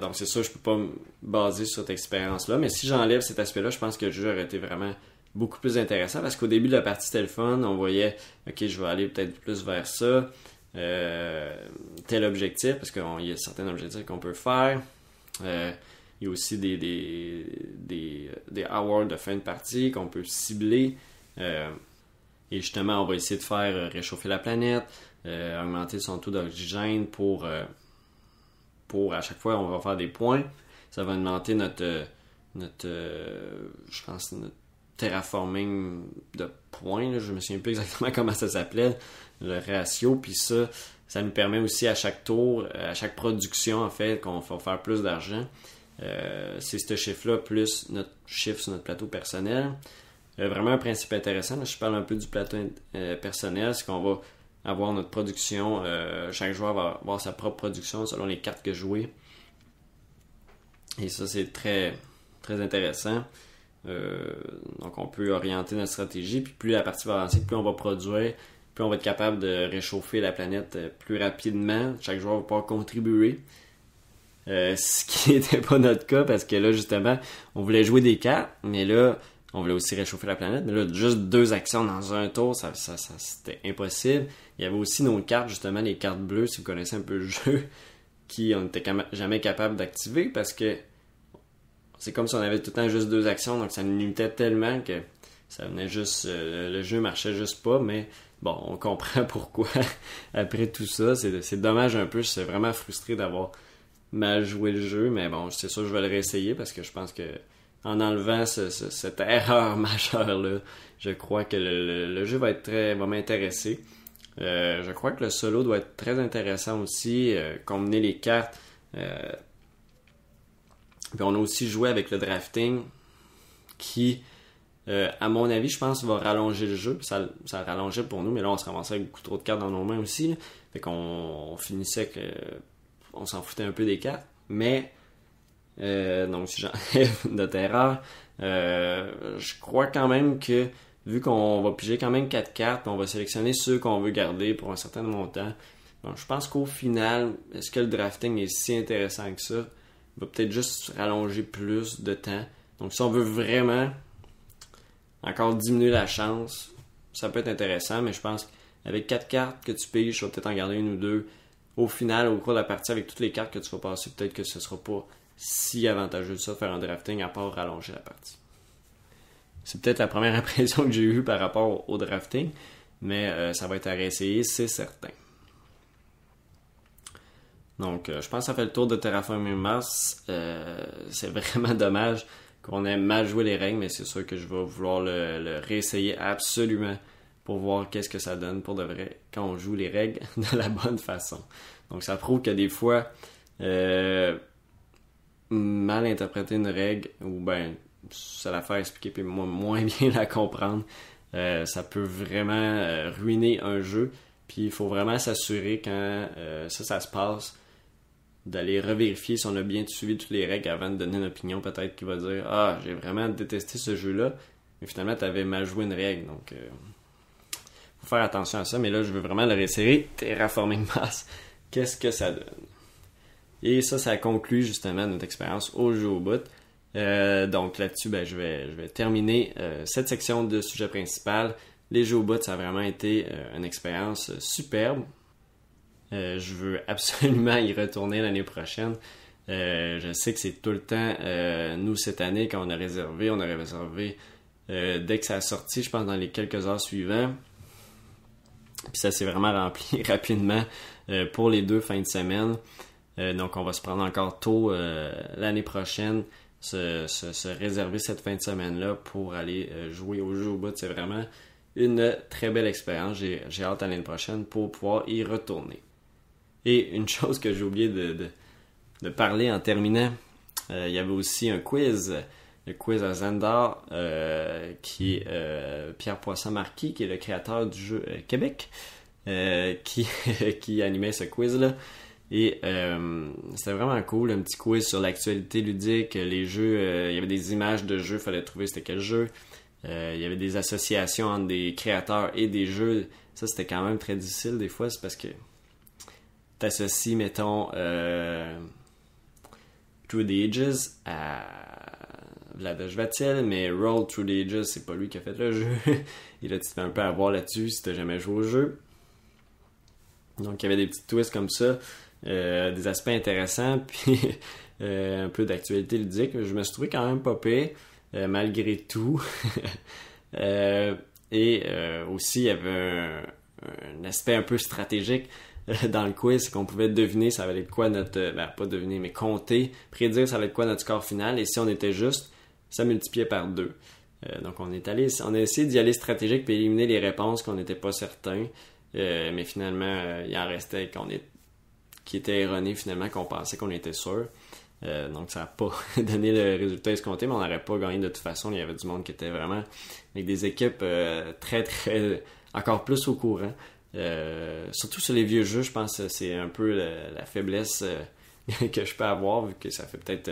Speaker 1: Donc c'est ça, je peux pas me baser sur cette expérience-là, mais si j'enlève cet aspect-là, je pense que le jeu aurait été vraiment beaucoup plus intéressant parce qu'au début de la partie c'était le fun, on voyait ok je vais aller peut-être plus vers ça, tel objectif parce qu'il y a certains objectifs qu'on peut faire, il y a aussi des awards de fin de partie qu'on peut cibler, et justement on va essayer de faire réchauffer la planète, augmenter son taux d'oxygène pour à chaque fois on va faire des points, ça va augmenter notre je pense notre terraforming de points, là, je me souviens plus exactement comment ça s'appelait, le ratio, puis ça nous permet aussi à chaque tour, à chaque production en fait, qu'on va faire plus d'argent. C'est ce chiffre-là plus notre chiffre sur notre plateau personnel. Vraiment un principe intéressant, là, je parle un peu du plateau personnel, c'est qu'on va avoir notre production, chaque joueur va avoir sa propre production selon les cartes que jouer. Et ça c'est très, très intéressant. Donc on peut orienter notre stratégie, puis plus la partie va avancer, plus on va produire, plus on va être capable de réchauffer la planète plus rapidement. Chaque joueur va pouvoir contribuer, ce qui n'était pas notre cas parce que là justement on voulait jouer des cartes, mais là on voulait aussi réchauffer la planète, mais là juste 2 actions dans un tour, ça c'était impossible. Il y avait aussi nos cartes, justement les cartes bleues, si vous connaissez un peu le jeu, qui on n'était jamais capable d'activer parce que c'est comme si on avait tout le temps juste 2 actions, donc ça nous limitait tellement que ça venait juste... le jeu marchait juste pas, mais bon, on comprend pourquoi après tout ça. C'est dommage un peu, je suis vraiment frustré d'avoir mal joué le jeu, mais bon, c'est sûr que je vais le réessayer parce que je pense que en enlevant cette erreur majeure-là, je crois que le jeu va m'intéresser. Je crois que le solo doit être très intéressant aussi, combiner les cartes... Puis on a aussi joué avec le drafting qui, à mon avis, je pense, va rallonger le jeu. Ça rallongeait pour nous, mais là, on se ramassait avec beaucoup trop de cartes dans nos mains aussi. Là. Fait qu'on finissait que on s'en foutait un peu des cartes. Mais, donc si j'enlève notre erreur, je crois quand même que, vu qu'on va piger quand même 4 cartes, on va sélectionner ceux qu'on veut garder pour un certain montant. Donc, je pense qu'au final, est-ce que le drafting est si intéressant que ça? Va peut-être juste rallonger plus de temps. Donc si on veut vraiment encore diminuer la chance, ça peut être intéressant, mais je pense qu'avec 4 cartes que tu piges, tu vas peut-être en garder 1 ou 2. Au final, au cours de la partie, avec toutes les cartes que tu vas passer, peut-être que ce sera pas si avantageux de ça de faire un drafting à part rallonger la partie. C'est peut-être la première impression que j'ai eue par rapport au drafting, mais ça va être à réessayer, c'est certain. Donc, je pense que ça fait le tour de Terraforming Mars. C'est vraiment dommage qu'on ait mal joué les règles, mais c'est sûr que je vais vouloir le réessayer absolument pour voir qu'est-ce que ça donne pour de vrai quand on joue les règles de la bonne façon. Donc, ça prouve que des fois, mal interpréter une règle ou ben ça la faire expliquer puis moins bien la comprendre, ça peut vraiment ruiner un jeu. Puis il faut vraiment s'assurer quand ça se passe d'aller revérifier si on a bien suivi toutes les règles avant de donner une opinion peut-être qui va dire « Ah, j'ai vraiment détesté ce jeu-là, mais finalement, tu avais mal joué une règle. » Donc, faut faire attention à ça, mais là, je veux vraiment le réessayer. Terraforming Mars, qu'est-ce que ça donne? Et ça conclut justement notre expérience au jeu au bout. Donc là-dessus, je vais terminer cette section de sujet principal. Les jeux au bout, ça a vraiment été une expérience superbe. Je veux absolument y retourner l'année prochaine. Je sais que c'est tout le temps, nous cette année, quand on a réservé dès que ça a sorti, je pense dans les quelques heures suivantes. Puis ça s'est vraiment rempli rapidement pour les 2 fins de semaine. Donc on va se prendre encore tôt l'année prochaine, se réserver cette fin de semaine-là pour aller jouer au jeu au bout. C'est vraiment une très belle expérience. J'ai hâte à l'année prochaine pour pouvoir y retourner. Et une chose que j'ai oublié de parler en terminant, il y avait aussi un quiz, le quiz à Zandar, qui est Pierre Poisson-Marquis, qui est le créateur du jeu Québec, qui animait ce quiz-là. Et c'était vraiment cool, un petit quiz sur l'actualité ludique, les jeux, il y avait des images de jeux, il fallait trouver c'était quel jeu. Il y avait des associations entre des créateurs et des jeux. Ça, c'était quand même très difficile des fois, c'est parce que t'associes, mettons, Through the Ages à Vlaada Chvátil, mais Roll Through the Ages, c'est pas lui qui a fait le jeu. Et là, tu te fais un peu avoir là-dessus si t'as jamais joué au jeu. Donc, il y avait des petits twists comme ça, des aspects intéressants, puis un peu d'actualité ludique. Je me suis trouvé quand même pas pire, malgré tout. Aussi, il y avait un aspect un peu stratégique dans le quiz, c'est qu'on pouvait deviner ça allait être quoi notre... pas deviner, mais compter, prédire ça allait être quoi notre score final, et si on était juste, ça multipliait par 2. Donc on a essayé d'y aller stratégique puis éliminer les réponses qu'on n'était pas certains, mais finalement, il en restait qui étaient erronés finalement, qu'on pensait qu'on était sûr. Donc ça n'a pas donné le résultat escompté, mais on n'aurait pas gagné de toute façon. Il y avait du monde qui était vraiment avec des équipes très très encore plus au courant. Surtout sur les vieux jeux, je pense que c'est un peu la faiblesse que je peux avoir, vu que ça fait peut-être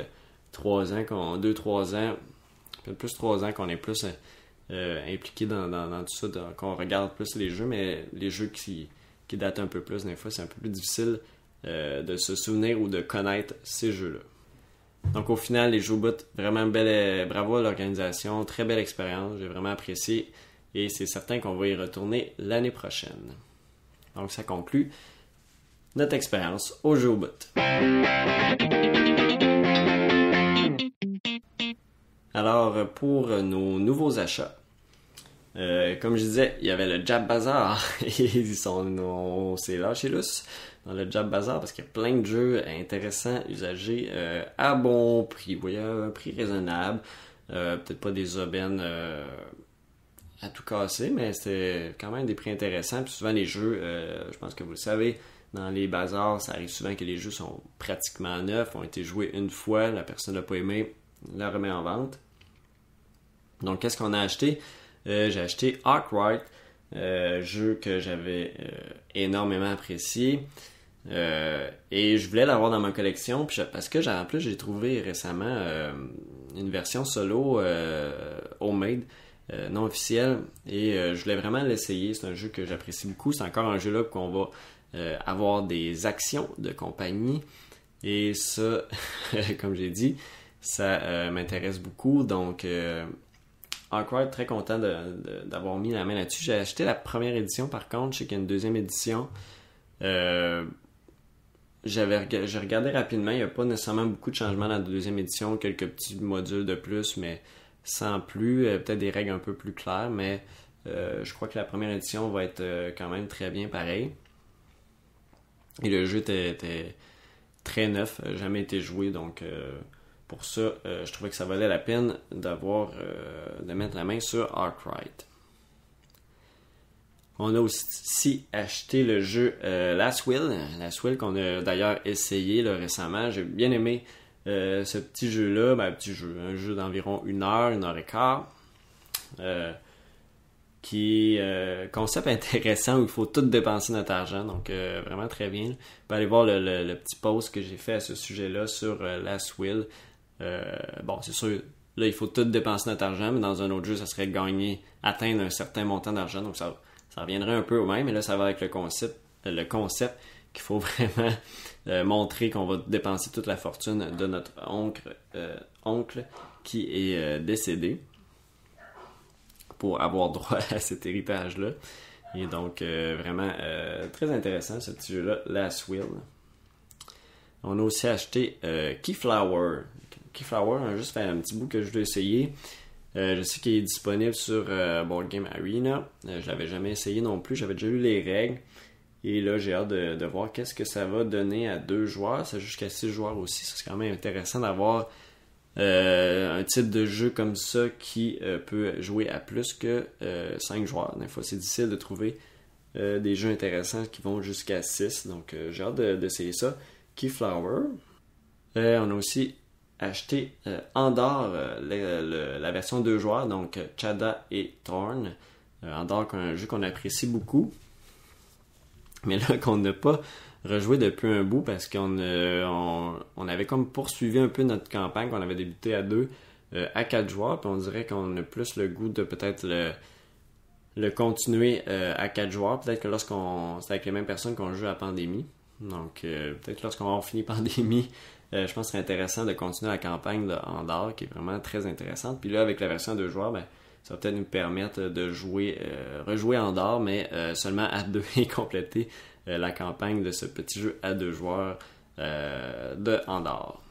Speaker 1: 3 ans, 2-3 ans, peut-être plus 3 ans qu'on est plus impliqué dans tout ça, qu'on regarde plus les jeux, mais les jeux qui datent un peu plus, des fois c'est un peu plus difficile de se souvenir ou de connaître ces jeux-là. Donc au final, les jeux au bout, vraiment bravo à l'organisation, très belle expérience, j'ai vraiment apprécié et c'est certain qu'on va y retourner l'année prochaine. Donc ça conclut notre expérience au jeu au bout. Alors pour nos nouveaux achats, comme je disais, il y avait le Jab Bazaar et on s'est lâché lousse dans le Jab Bazaar parce qu'il y a plein de jeux intéressants, usagés, à bon prix. Vous voyez, un prix raisonnable, peut-être pas des aubaines à tout casser, mais c'était quand même des prix intéressants. Puis souvent les jeux, je pense que vous le savez, dans les bazars, ça arrive souvent que les jeux sont pratiquement neufs, ont été joués une fois, la personne n'a pas aimé, la remet en vente. Donc qu'est-ce qu'on a acheté? J'ai acheté Arkwright, jeu que j'avais énormément apprécié. Et je voulais l'avoir dans ma collection parce que en plus j'ai trouvé récemment une version solo homemade, non officielle, et je voulais vraiment l'essayer. C'est un jeu que j'apprécie beaucoup. C'est encore un jeu là qu'on va avoir des actions de compagnie, et ça comme j'ai dit, ça m'intéresse beaucoup. Donc Arkwright, très content d'avoir mis la main là-dessus. J'ai acheté la première édition, par contre. Je sais qu'il y a une deuxième édition. J'ai regardé rapidement. Il n'y a pas nécessairement beaucoup de changements dans la deuxième édition. Quelques petits modules de plus, mais sans plus. Peut-être des règles un peu plus claires, mais je crois que la première édition va être quand même très bien pareil. Et le jeu était très neuf. Jamais été joué, donc... pour ça, je trouvais que ça valait la peine de mettre la main sur Arkwright. On a aussi acheté le jeu Last Will qu'on a d'ailleurs essayé là, récemment. J'ai bien aimé ce petit jeu-là. Un jeu d'environ 1 heure, 1 heure et quart. Qui est concept intéressant où il faut tout dépenser notre argent, donc vraiment très bien. Vous pouvez aller voir le petit post que j'ai fait à ce sujet-là sur Last Will. C'est sûr, là il faut tout dépenser notre argent, mais dans un autre jeu ça serait atteindre un certain montant d'argent, donc ça reviendrait un peu au même, mais là ça va avec le concept qu'il faut vraiment montrer qu'on va dépenser toute la fortune de notre oncle qui est décédé pour avoir droit à cet héritage-là. Et donc vraiment très intéressant ce petit jeu-là, Last Will. On a aussi acheté Keyflower. Keyflower, juste fait un petit bout que je dois essayer. Je sais qu'il est disponible sur Board Game Arena. Je l'avais jamais essayé non plus. J'avais déjà lu les règles. Et là, j'ai hâte de voir qu'est-ce que ça va donner à 2 joueurs. C'est jusqu'à 6 joueurs aussi. C'est quand même intéressant d'avoir un type de jeu comme ça qui peut jouer à plus que 5 joueurs. Des fois, c'est difficile de trouver des jeux intéressants qui vont jusqu'à 6. Donc, j'ai hâte d'essayer ça. Keyflower. On a aussi acheté Andor, la version 2 joueurs, donc Chada et Thorn. Andor, un jeu qu'on apprécie beaucoup, mais là qu'on n'a pas rejoué depuis un bout parce qu'on avait comme poursuivi un peu notre campagne qu'on avait débuté à 2 à 4 joueurs, puis on dirait qu'on a plus le goût de peut-être le continuer à 4 joueurs, peut-être que c'est avec les mêmes personnes qu'on joue à Pandémie. Donc, peut-être lorsqu'on va finir pandémie, je pense que ce serait intéressant de continuer la campagne de Andor, qui est vraiment très intéressante. Puis là, avec la version à 2 joueurs, ça va peut-être nous permettre de rejouer Andor, mais seulement à 2 et compléter la campagne de ce petit jeu à 2 joueurs de Andor.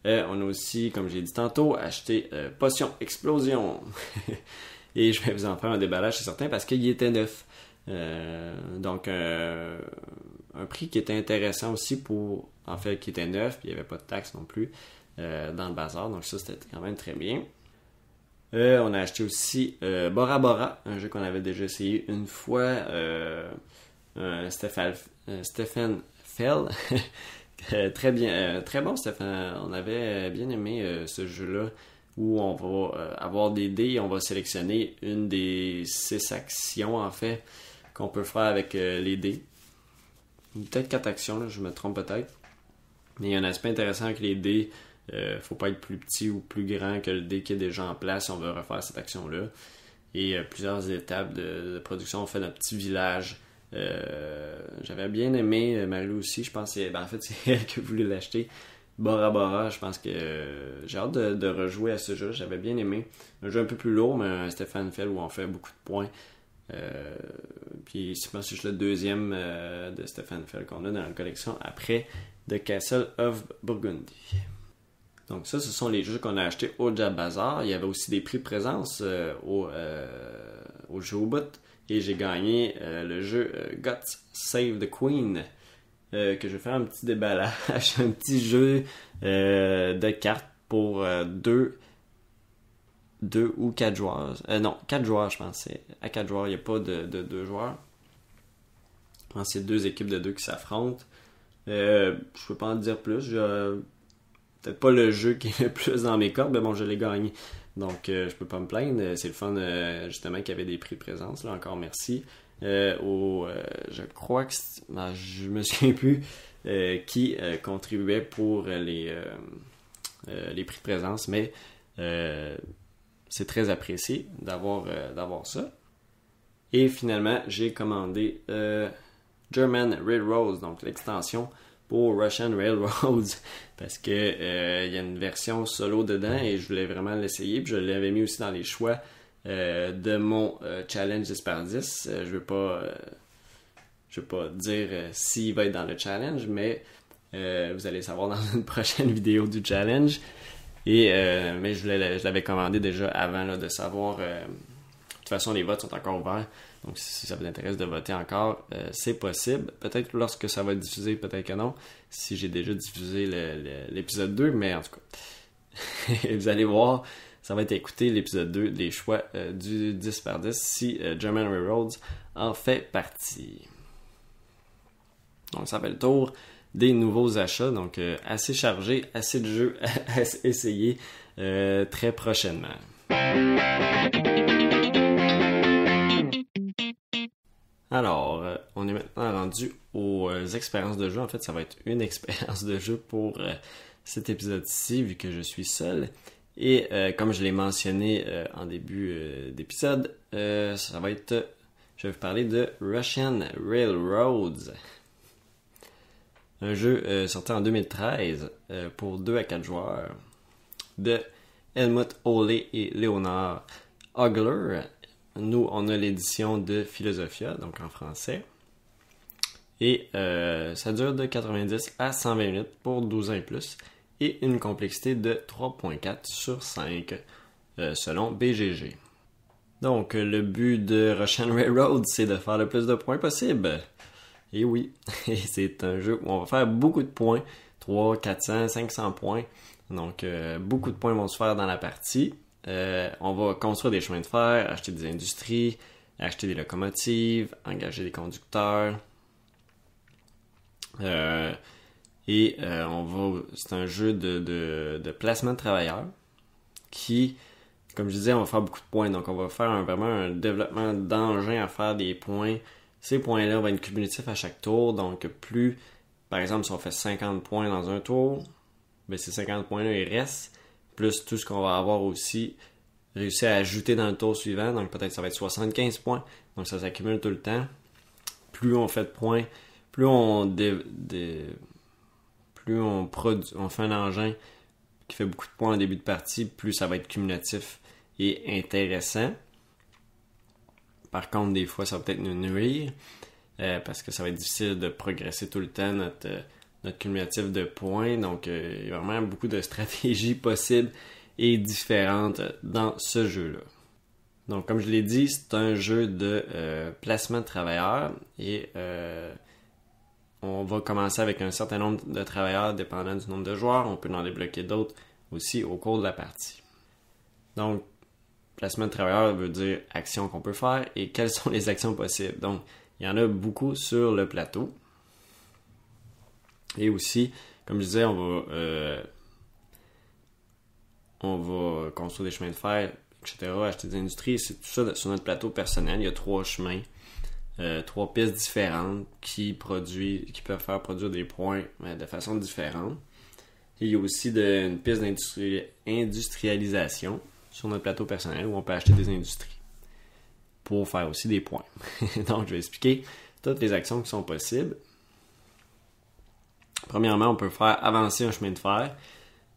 Speaker 1: On a aussi, comme j'ai dit tantôt, acheté Potion Explosion. Et je vais vous en faire un déballage, c'est certain, parce qu'il était neuf. Donc, un prix qui était intéressant aussi qui était neuf, puis il n'y avait pas de taxe non plus dans le bazar. Donc ça, c'était quand même très bien. On a acheté aussi Bora Bora, un jeu qu'on avait déjà essayé une fois. Stephen Fell. Très bien, très bon Stéphane. On avait bien aimé ce jeu-là où on va avoir des dés et on va sélectionner une des 6 actions en fait qu'on peut faire avec les dés. Peut-être 4 actions, là, je me trompe peut-être. Mais il y a un aspect intéressant avec les dés. Faut pas être plus petit ou plus grand que le dé qui est déjà en place si on veut refaire cette action-là. Et plusieurs étapes de production. On fait notre petit village. J'avais bien aimé Marie aussi, je pense en fait c'est elle qui voulait l'acheter. Bora Bora, je pense que j'ai hâte de rejouer à ce jeu, j'avais bien aimé. Un jeu un peu plus lourd, mais un Stephen Fell où on fait beaucoup de points. Puis je pense que c'est le deuxième de Stephen Fell qu'on a dans la collection après The Castle of Burgundy. Donc ça, ce sont les jeux qu'on a achetés au Jab Bazaar. Il y avait aussi des prix de présence au jeu au bout. Et j'ai gagné le jeu Guts Save the Queen, que je vais faire un petit déballage, un petit jeu de cartes pour 2 ou 4 joueurs. Non, 4 joueurs, je pense. À 4 joueurs, il n'y a pas de 2 joueurs. Je pense que c'est 2 équipes de 2 qui s'affrontent. Je ne peux pas en dire plus. Peut-être pas le jeu qui est le plus dans mes cordes, mais bon, je l'ai gagné. Donc, je peux pas me plaindre. C'est le fun, justement, qu'il y avait des prix de présence. Là, encore merci. Je crois que je me souviens plus qui contribuait pour les prix de présence, mais c'est très apprécié d'avoir ça. Et finalement, j'ai commandé German Railroads, donc l'extension pour Russian Railroads, parce que il y a une version solo dedans et je voulais vraiment l'essayer. Puis je l'avais mis aussi dans les choix de mon challenge 10x10. Je veux pas dire s'il va être dans le challenge, mais vous allez savoir dans une prochaine vidéo du challenge. Mais je l'avais commandé déjà avant là, de savoir. De toute façon, les votes sont encore ouverts. Donc, si ça vous intéresse de voter encore, c'est possible. Peut-être lorsque ça va être diffusé, peut-être que non. Si j'ai déjà diffusé l'épisode 2, mais en tout cas, vous allez voir, ça va être écouté l'épisode 2 des choix du 10x10 si German Railroads en fait partie. Donc, ça fait le tour des nouveaux achats. Donc, assez chargé, assez de jeux à essayer très prochainement. Alors, on est maintenant rendu aux expériences de jeu. En fait, ça va être une expérience de jeu pour cet épisode-ci, vu que je suis seul. Et comme je l'ai mentionné en début d'épisode, ça va être... Je vais vous parler de Russian Railroads. Un jeu sorti en 2013 pour 2 à 4 joueurs de Helmut Ole et Leonard Hogler. Nous, on a l'édition de Philosophia, donc en français. Et ça dure de 90 à 120 minutes pour 12 ans et plus. Et une complexité de 3.4 sur 5 selon BGG. Donc, le but de Russian Railroad, c'est de faire le plus de points possible. Et oui, c'est un jeu où on va faire beaucoup de points. 300, 400, 500 points. Donc, beaucoup de points vont se faire dans la partie. On va construire des chemins de fer, acheter des industries, acheter des locomotives, engager des conducteurs. C'est un jeu de placement de travailleurs qui, comme je disais, on va faire beaucoup de points. Donc, on va faire vraiment un développement d'engins à faire des points. Ces points-là vont être cumulatifs à chaque tour. Donc, plus, par exemple, si on fait 50 points dans un tour, ben ces 50 points-là, ils restent. Plus tout ce qu'on va avoir aussi réussi à ajouter dans le tour suivant. Donc, peut-être ça va être 75 points. Donc, ça s'accumule tout le temps. Plus on fait de points, plus on on fait un engin qui fait beaucoup de points en début de partie, plus ça va être cumulatif et intéressant. Par contre, des fois, ça va peut-être nous nuire parce que ça va être difficile de progresser tout le temps notre cumulatif de points. Donc, il y a vraiment beaucoup de stratégies possibles et différentes dans ce jeu-là. Donc, comme je l'ai dit, c'est un jeu de placement de travailleurs et on va commencer avec un certain nombre de travailleurs dépendant du nombre de joueurs. On peut en débloquer d'autres aussi au cours de la partie. Donc, placement de travailleurs veut dire actions qu'on peut faire et quelles sont les actions possibles. Donc, il y en a beaucoup sur le plateau. Et aussi, comme je disais, on va construire des chemins de fer, etc., acheter des industries. C'est tout ça sur notre plateau personnel. Il y a 3 chemins, 3 pistes différentes qui peuvent faire produire des points de façon différente. Et il y a aussi une piste d'industrialisation sur notre plateau personnel où on peut acheter des industries pour faire aussi des points. Donc, je vais expliquer toutes les actions qui sont possibles. Premièrement, on peut faire avancer un chemin de fer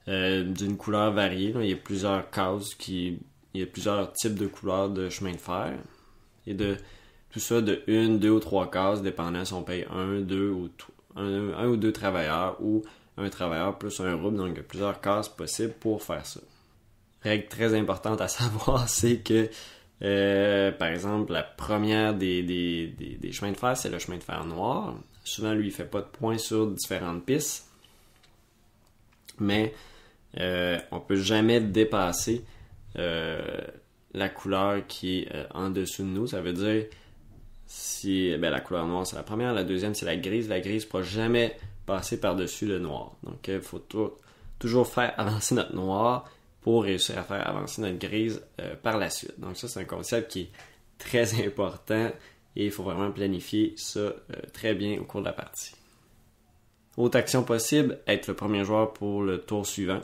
Speaker 1: d'une couleur variée. Là, il y a plusieurs cases, il y a plusieurs types de couleurs de chemin de fer. Et de tout ça de 1, 2 ou 3 cases, dépendant si on paye 1, 2 ou 2 travailleurs ou un travailleur plus un rouble. Donc, il y a plusieurs cases possibles pour faire ça. Règle très importante à savoir, c'est que, par exemple, la première des chemins de fer, c'est le chemin de fer noir. Souvent, lui, il ne fait pas de points sur différentes pistes. Mais on ne peut jamais dépasser la couleur qui est en dessous de nous. Ça veut dire, si la couleur noire, c'est la première. La deuxième, c'est la grise. La grise ne pourra jamais passer par-dessus le noir. Donc, il faut toujours faire avancer notre noir pour réussir à faire avancer notre grise par la suite. Donc ça, c'est un concept qui est très important et il faut vraiment planifier ça très bien au cours de la partie. Autre action possible, être le premier joueur pour le tour suivant.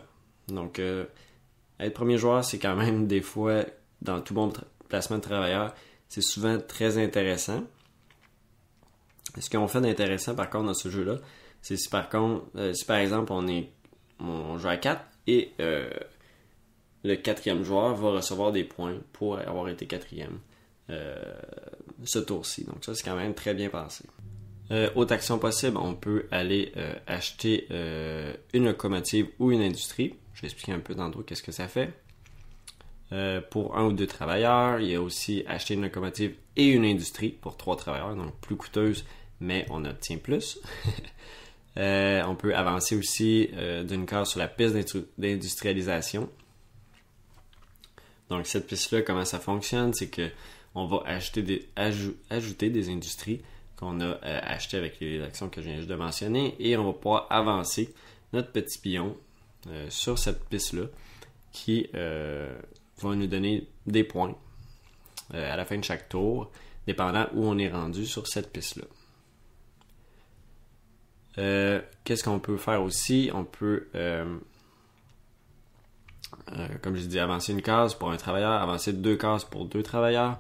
Speaker 1: Donc, être premier joueur, c'est quand même des fois, dans tout bon placement de travailleurs, c'est souvent très intéressant. Ce qu'on fait d'intéressant, par contre, dans ce jeu-là, c'est si par exemple, on joue à 4 et le 4e joueur va recevoir des points pour avoir été 4e ce tour-ci. Donc ça, c'est quand même très bien passé. Autre action possible, on peut aller acheter une locomotive ou une industrie. Je vais expliquer un peu tantôt qu'est-ce que ça fait. Pour 1 ou 2 travailleurs, il y a aussi acheter une locomotive et une industrie pour 3 travailleurs, donc plus coûteuse, mais on obtient plus. On peut avancer aussi d'une case sur la piste d'industrialisation. Donc cette piste-là, comment ça fonctionne, c'est que on va ajouter des industries qu'on a achetées avec les actions que je viens juste de mentionner et on va pouvoir avancer notre petit pion sur cette piste-là qui va nous donner des points à la fin de chaque tour, dépendant où on est rendu sur cette piste-là. Qu'est-ce qu'on peut faire aussi? On peut, comme je dis, avancer une case pour un travailleur, avancer 2 cases pour 2 travailleurs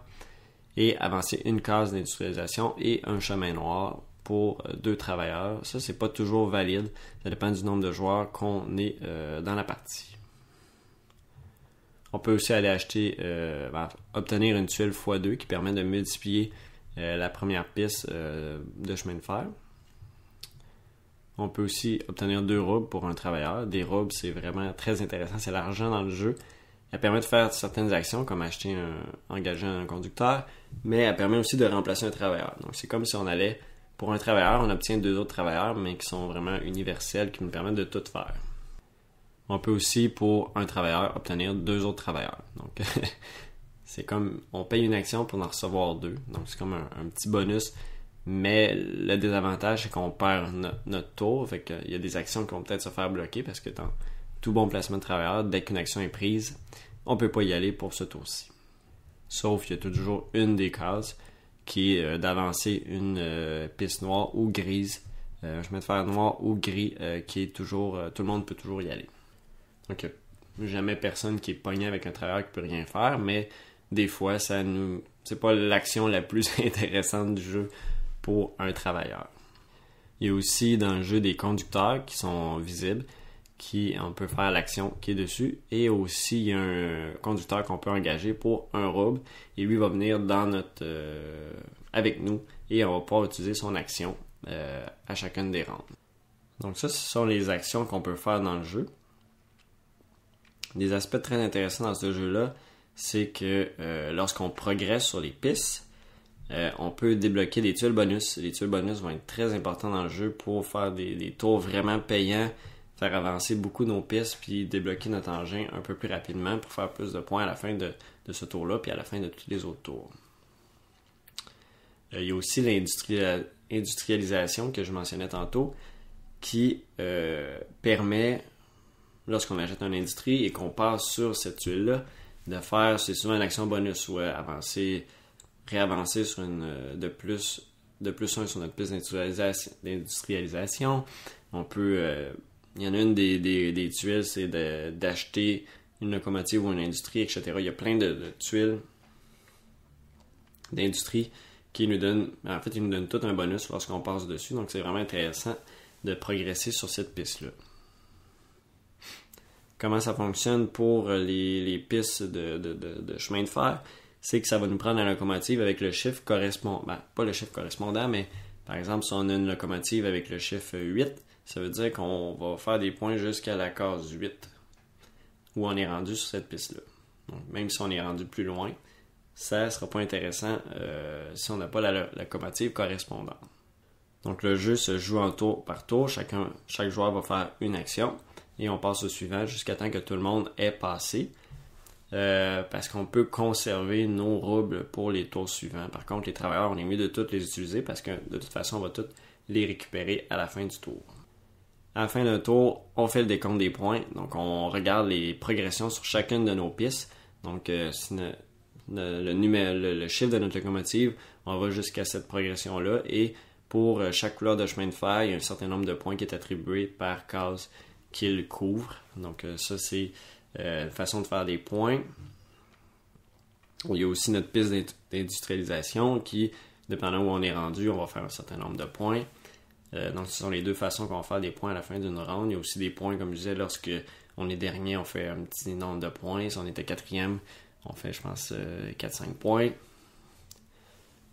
Speaker 1: et avancer une case d'industrialisation et un chemin noir pour 2 travailleurs. Ça, c'est pas toujours valide. Ça dépend du nombre de joueurs qu'on est dans la partie. On peut aussi aller acheter, obtenir une tuile x2 qui permet de multiplier la première piste de chemin de fer. On peut aussi obtenir 2 roubles pour un travailleur. Des roubles, c'est vraiment très intéressant. C'est l'argent dans le jeu. Elle permet de faire certaines actions, comme engager un conducteur, mais elle permet aussi de remplacer un travailleur. Donc, c'est comme si on allait, pour un travailleur, on obtient 2 autres travailleurs, mais qui sont vraiment universels, qui nous permettent de tout faire. On peut aussi, pour un travailleur, obtenir 2 autres travailleurs. Donc, c'est comme, on paye une action pour en recevoir 2. Donc, c'est comme un petit bonus. Mais le désavantage, c'est qu'on perd notre tour. Fait qu'il y a des actions qui vont peut-être se faire bloquer parce que dans tout bon placement de travailleur, dès qu'une action est prise, on ne peut pas y aller pour ce tour-ci. Sauf qu'il y a toujours une des cases qui est d'avancer une piste noire ou grise. Un chemin de fer noir ou gris qui est toujours... tout le monde peut toujours y aller. Donc, il n'y a jamais personne qui est pogné avec un travailleur qui ne peut rien faire, mais des fois, c'est pas l'action la plus intéressante du jeu pour un travailleur. Il y a aussi dans le jeu des conducteurs qui sont visibles, on peut faire l'action qui est dessus. Et aussi, il y a un conducteur qu'on peut engager pour 1 rouble. Et lui va venir avec nous et on va pouvoir utiliser son action à chacune des rondes. Donc ça, ce sont les actions qu'on peut faire dans le jeu. Des aspects très intéressants dans ce jeu-là, c'est que lorsqu'on progresse sur les pistes, on peut débloquer des tuiles bonus. Les tuiles bonus vont être très importants dans le jeu pour faire des tours vraiment payants, faire avancer beaucoup nos pistes, puis débloquer notre engin un peu plus rapidement pour faire plus de points à la fin de ce tour-là, puis à la fin de tous les autres tours. Il y a aussi l'industrialisation que je mentionnais tantôt, qui permet, lorsqu'on achète une industrie et qu'on passe sur cette tuile-là, de faire, c'est souvent une action bonus, ou réavancer sur de plus 1 sur notre piste d'industrialisation. On peut, il y en a une des tuiles, c'est d'acheter une locomotive ou une industrie, etc. Il y a plein de tuiles d'industrie qui nous donnent, en fait, ils nous donnent tout un bonus lorsqu'on passe dessus. Donc, c'est vraiment intéressant de progresser sur cette piste-là. Comment ça fonctionne pour les pistes de chemin de fer? C'est que ça va nous prendre la locomotive avec le chiffre correspondant. Pas le chiffre correspondant, mais par exemple, si on a une locomotive avec le chiffre 8, ça veut dire qu'on va faire des points jusqu'à la case 8, où on est rendu sur cette piste-là. Donc, même si on est rendu plus loin, ça ne sera pas intéressant si on n'a pas la locomotive correspondante. Donc, le jeu se joue en tour par tour. Chaque joueur va faire une action et on passe au suivant jusqu'à temps que tout le monde ait passé. Parce qu'on peut conserver nos roubles pour les tours suivants. Par contre, les travailleurs, on est mieux de toutes les utiliser parce que de toute façon, on va toutes les récupérer à la fin du tour. À la fin d'un tour, on fait le décompte des points. Donc, on regarde les progressions sur chacune de nos pistes. Donc, si le chiffre de notre locomotive, on va jusqu'à cette progression-là. Et pour chaque couleur de chemin de fer, il y a un certain nombre de points qui est attribué par case qu'il couvre. Donc, ça, c'est une façon de faire des points. Il y a aussi notre piste d'industrialisation qui, dépendant où on est rendu, on va faire un certain nombre de points. Donc, ce sont les deux façons qu'on va faire des points à la fin d'une ronde. Il y a aussi des points, comme je disais, lorsque on est dernier, on fait un petit nombre de points. Si on était quatrième, on fait, je pense, 4-5 points.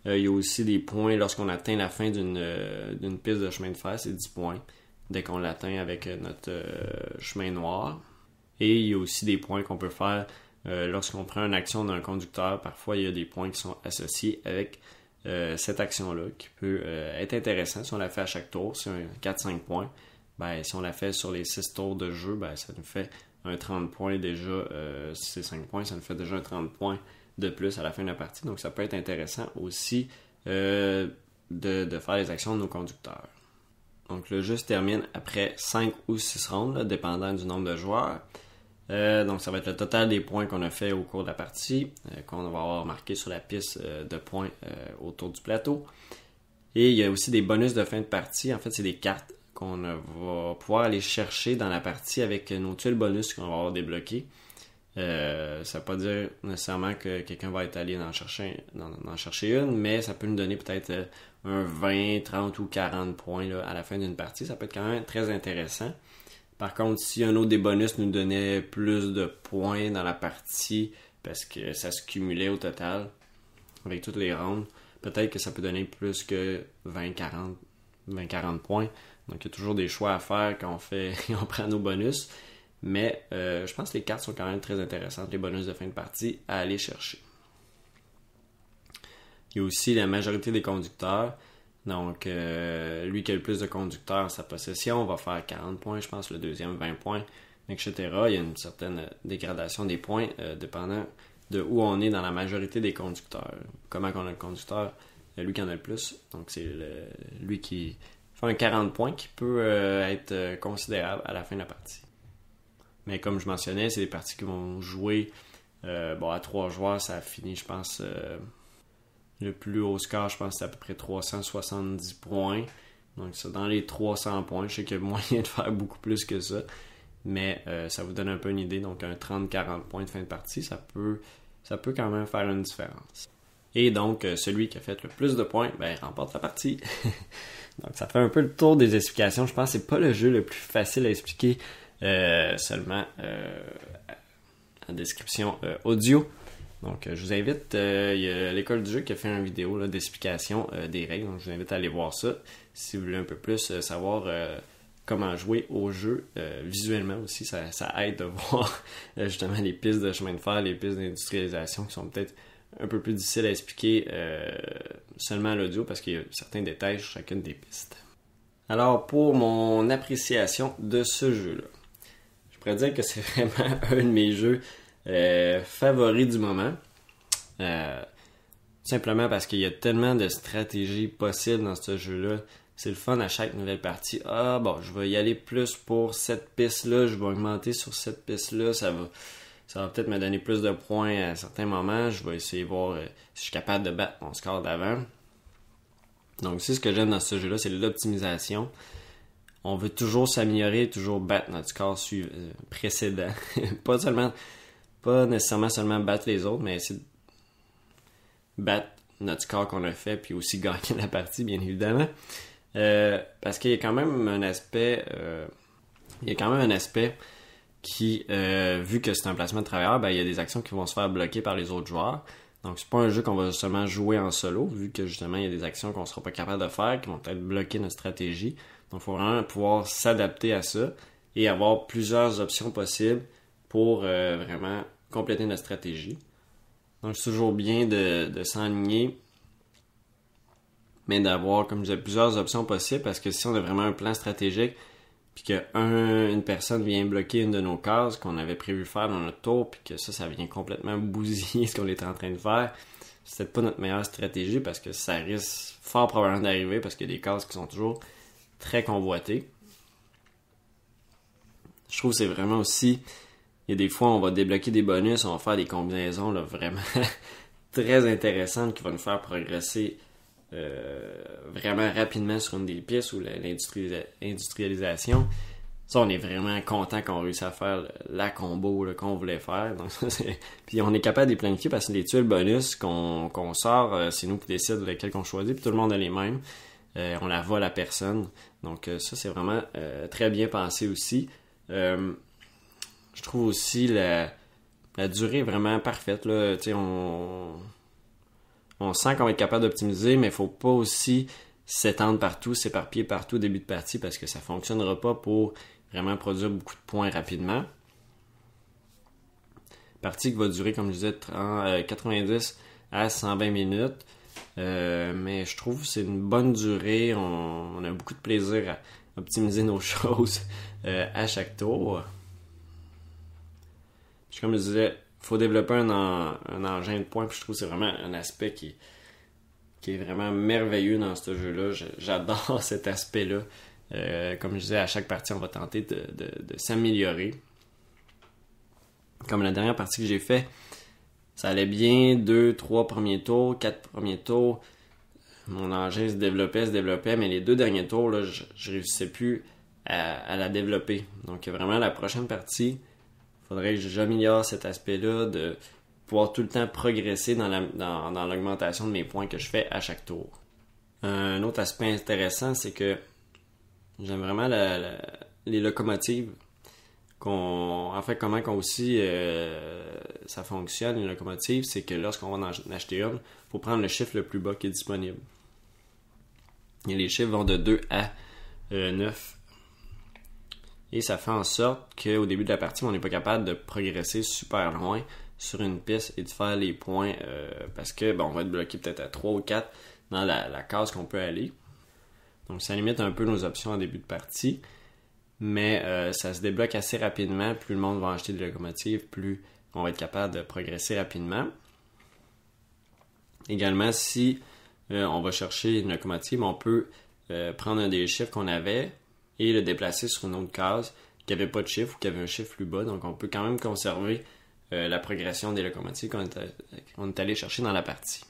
Speaker 1: Il y a aussi des points lorsqu'on atteint la fin d'une piste de chemin de fer, c'est 10 points. Dès qu'on l'atteint avec notre chemin noir. Et il y a aussi des points qu'on peut faire lorsqu'on prend une action d'un conducteur. Parfois, il y a des points qui sont associés avec cette action-là qui peut être intéressant si on la fait à chaque tour. C'est un 4-5 points. Si on la fait sur les 6 tours de jeu, ça nous fait un 30 points déjà. Si c'est 5 points, ça nous fait déjà un 30 points de plus à la fin de la partie. Donc, ça peut être intéressant aussi de faire les actions de nos conducteurs. Donc, le jeu se termine après 5 ou 6 rondes, là, dépendant du nombre de joueurs. Donc, ça va être le total des points qu'on a fait au cours de la partie, qu'on va avoir marqué sur la piste de points autour du plateau. Et il y a aussi des bonus de fin de partie. En fait, c'est des cartes qu'on va pouvoir aller chercher dans la partie avec nos tuiles bonus qu'on va avoir débloquées. Ça ne veut pas dire nécessairement que quelqu'un va être allé en chercher une, mais ça peut nous donner peut-être un 20, 30 ou 40 points là, à la fin d'une partie. Ça peut être quand même très intéressant. Par contre, si un autre des bonus nous donnait plus de points dans la partie, parce que ça se cumulait au total avec toutes les rondes, peut-être que ça peut donner plus que 20-40 points. Donc, il y a toujours des choix à faire quand on prend nos bonus. Mais je pense que les cartes sont quand même très intéressantes, les bonus de fin de partie, à aller chercher. Il y a aussi la majorité des conducteurs. Donc, lui qui a le plus de conducteurs en sa possession va faire 40 points, je pense, le deuxième 20 points, etc. Il y a une certaine dégradation des points dépendant de où on est dans la majorité des conducteurs. Comment qu'on a le conducteur, lui qui en a le plus. Donc, c'est lui qui fait un 40 points qui peut être considérable à la fin de la partie. Mais comme je mentionnais, c'est des parties qui vont jouer à 3 joueurs, ça finit, je pense, le plus haut score, je pense, c'est à peu près 370 points. Donc, c'est dans les 300 points. Je sais qu'il y a moyen de faire beaucoup plus que ça. Mais ça vous donne un peu une idée. Donc, un 30-40 points de fin de partie, ça peut quand même faire une différence. Et donc, celui qui a fait le plus de points, remporte la partie. Donc, ça fait un peu le tour des explications. Je pense que c'est pas le jeu le plus facile à expliquer seulement en description audio. Donc, je vous invite, il y a l'école du jeu qui a fait une vidéo là, d'explication des règles. Donc, je vous invite à aller voir ça si vous voulez un peu plus savoir comment jouer au jeu visuellement aussi. Ça aide de voir justement les pistes de chemin de fer, les pistes d'industrialisation qui sont peut-être un peu plus difficiles à expliquer seulement à l'audio parce qu'il y a certains détails sur chacune des pistes. Alors, pour mon appréciation de ce jeu-là, je pourrais dire que c'est vraiment un de mes jeux favoris du moment. Simplement parce qu'il y a tellement de stratégies possibles dans ce jeu-là. C'est le fun à chaque nouvelle partie. Je vais y aller plus pour cette piste-là, je vais augmenter sur cette piste-là, ça va peut-être me donner plus de points à certains moments. Je vais essayer de voir si je suis capable de battre mon score d'avant. Donc, c'est ce que j'aime dans ce jeu-là, c'est l'optimisation. On veut toujours s'améliorer, toujours battre notre score précédent. pas nécessairement seulement battre les autres, mais essayer de battre notre score qu'on a fait, puis aussi gagner la partie, bien évidemment. Parce qu'il y a quand même un aspect... qui, vu que c'est un placement de travailleurs, il y a des actions qui vont se faire bloquer par les autres joueurs. Donc, c'est pas un jeu qu'on va seulement jouer en solo, vu que justement, il y a des actions qu'on sera pas capable de faire, qui vont peut-être bloquer notre stratégie. Donc, il faut vraiment pouvoir s'adapter à ça et avoir plusieurs options possibles pour vraiment compléter notre stratégie. Donc, c'est toujours bien de s'enligner, mais d'avoir, comme je disais, plusieurs options possibles, parce que si on a vraiment un plan stratégique, puis qu'une personne vient bloquer une de nos cases qu'on avait prévu faire dans notre tour, puis que ça vient complètement bousiller ce qu'on était en train de faire, c'est peut-être pas notre meilleure stratégie parce que ça risque fort probablement d'arriver parce qu'il y a des cases qui sont toujours très convoitées. Je trouve que c'est vraiment aussi, il y a des fois on va débloquer des bonus, on va faire des combinaisons là, vraiment très intéressantes qui vont nous faire progresser vraiment rapidement sur une des pistes ou l'industrialisation. Ça, on est vraiment content qu'on réussisse à faire la combo là, qu'on voulait faire. Donc, puis on est capable de les planifier parce que les tuiles bonus qu'on sort, c'est nous qui décidons lesquelles qu'on choisit, puis tout le monde a les mêmes. On la vole à personne. Donc ça, c'est vraiment très bien pensé aussi. Je trouve aussi la durée vraiment parfaite. Là. On sent qu'on va être capable d'optimiser, mais il ne faut pas aussi s'étendre partout, s'éparpiller partout au début de partie parce que ça ne fonctionnera pas pour vraiment produire beaucoup de points rapidement. Partie qui va durer, comme je disais, 90 à 120 minutes. Mais je trouve que c'est une bonne durée. On a beaucoup de plaisir à optimiser nos choses à chaque tour. Puis comme je disais, il faut développer un engin de points, puis je trouve que c'est vraiment un aspect qui est vraiment merveilleux dans ce jeu-là. J'adore cet aspect-là. Comme je disais, à chaque partie, on va tenter de s'améliorer. Comme la dernière partie que j'ai fait, ça allait bien, 2, 3 premiers tours, 4 premiers tours. Mon engin se développait, mais les 2 derniers tours, là, je réussissais plus à la développer. Donc vraiment, la prochaine partie, faudrait que j'améliore cet aspect-là de pouvoir tout le temps progresser dans l'augmentation de mes points que je fais à chaque tour. Un autre aspect intéressant, c'est que j'aime vraiment les locomotives. Comment aussi ça fonctionne, les locomotives, c'est que lorsqu'on va en acheter une, il faut prendre le chiffre le plus bas qui est disponible. Et les chiffres vont de 2 à 9. Et ça fait en sorte qu'au début de la partie, on n'est pas capable de progresser super loin sur une piste et de faire les points parce que on va être bloqué peut-être à 3 ou 4 dans la case qu'on peut aller. Donc ça limite un peu nos options en début de partie, mais ça se débloque assez rapidement. Plus le monde va acheter des locomotives, plus on va être capable de progresser rapidement. Également, si on va chercher une locomotive, on peut prendre un des chiffres qu'on avait et le déplacer sur une autre case qui n'avait pas de chiffre ou qui avait un chiffre plus bas. Donc on peut quand même conserver la progression des locomotives qu'on est allé chercher dans la partie.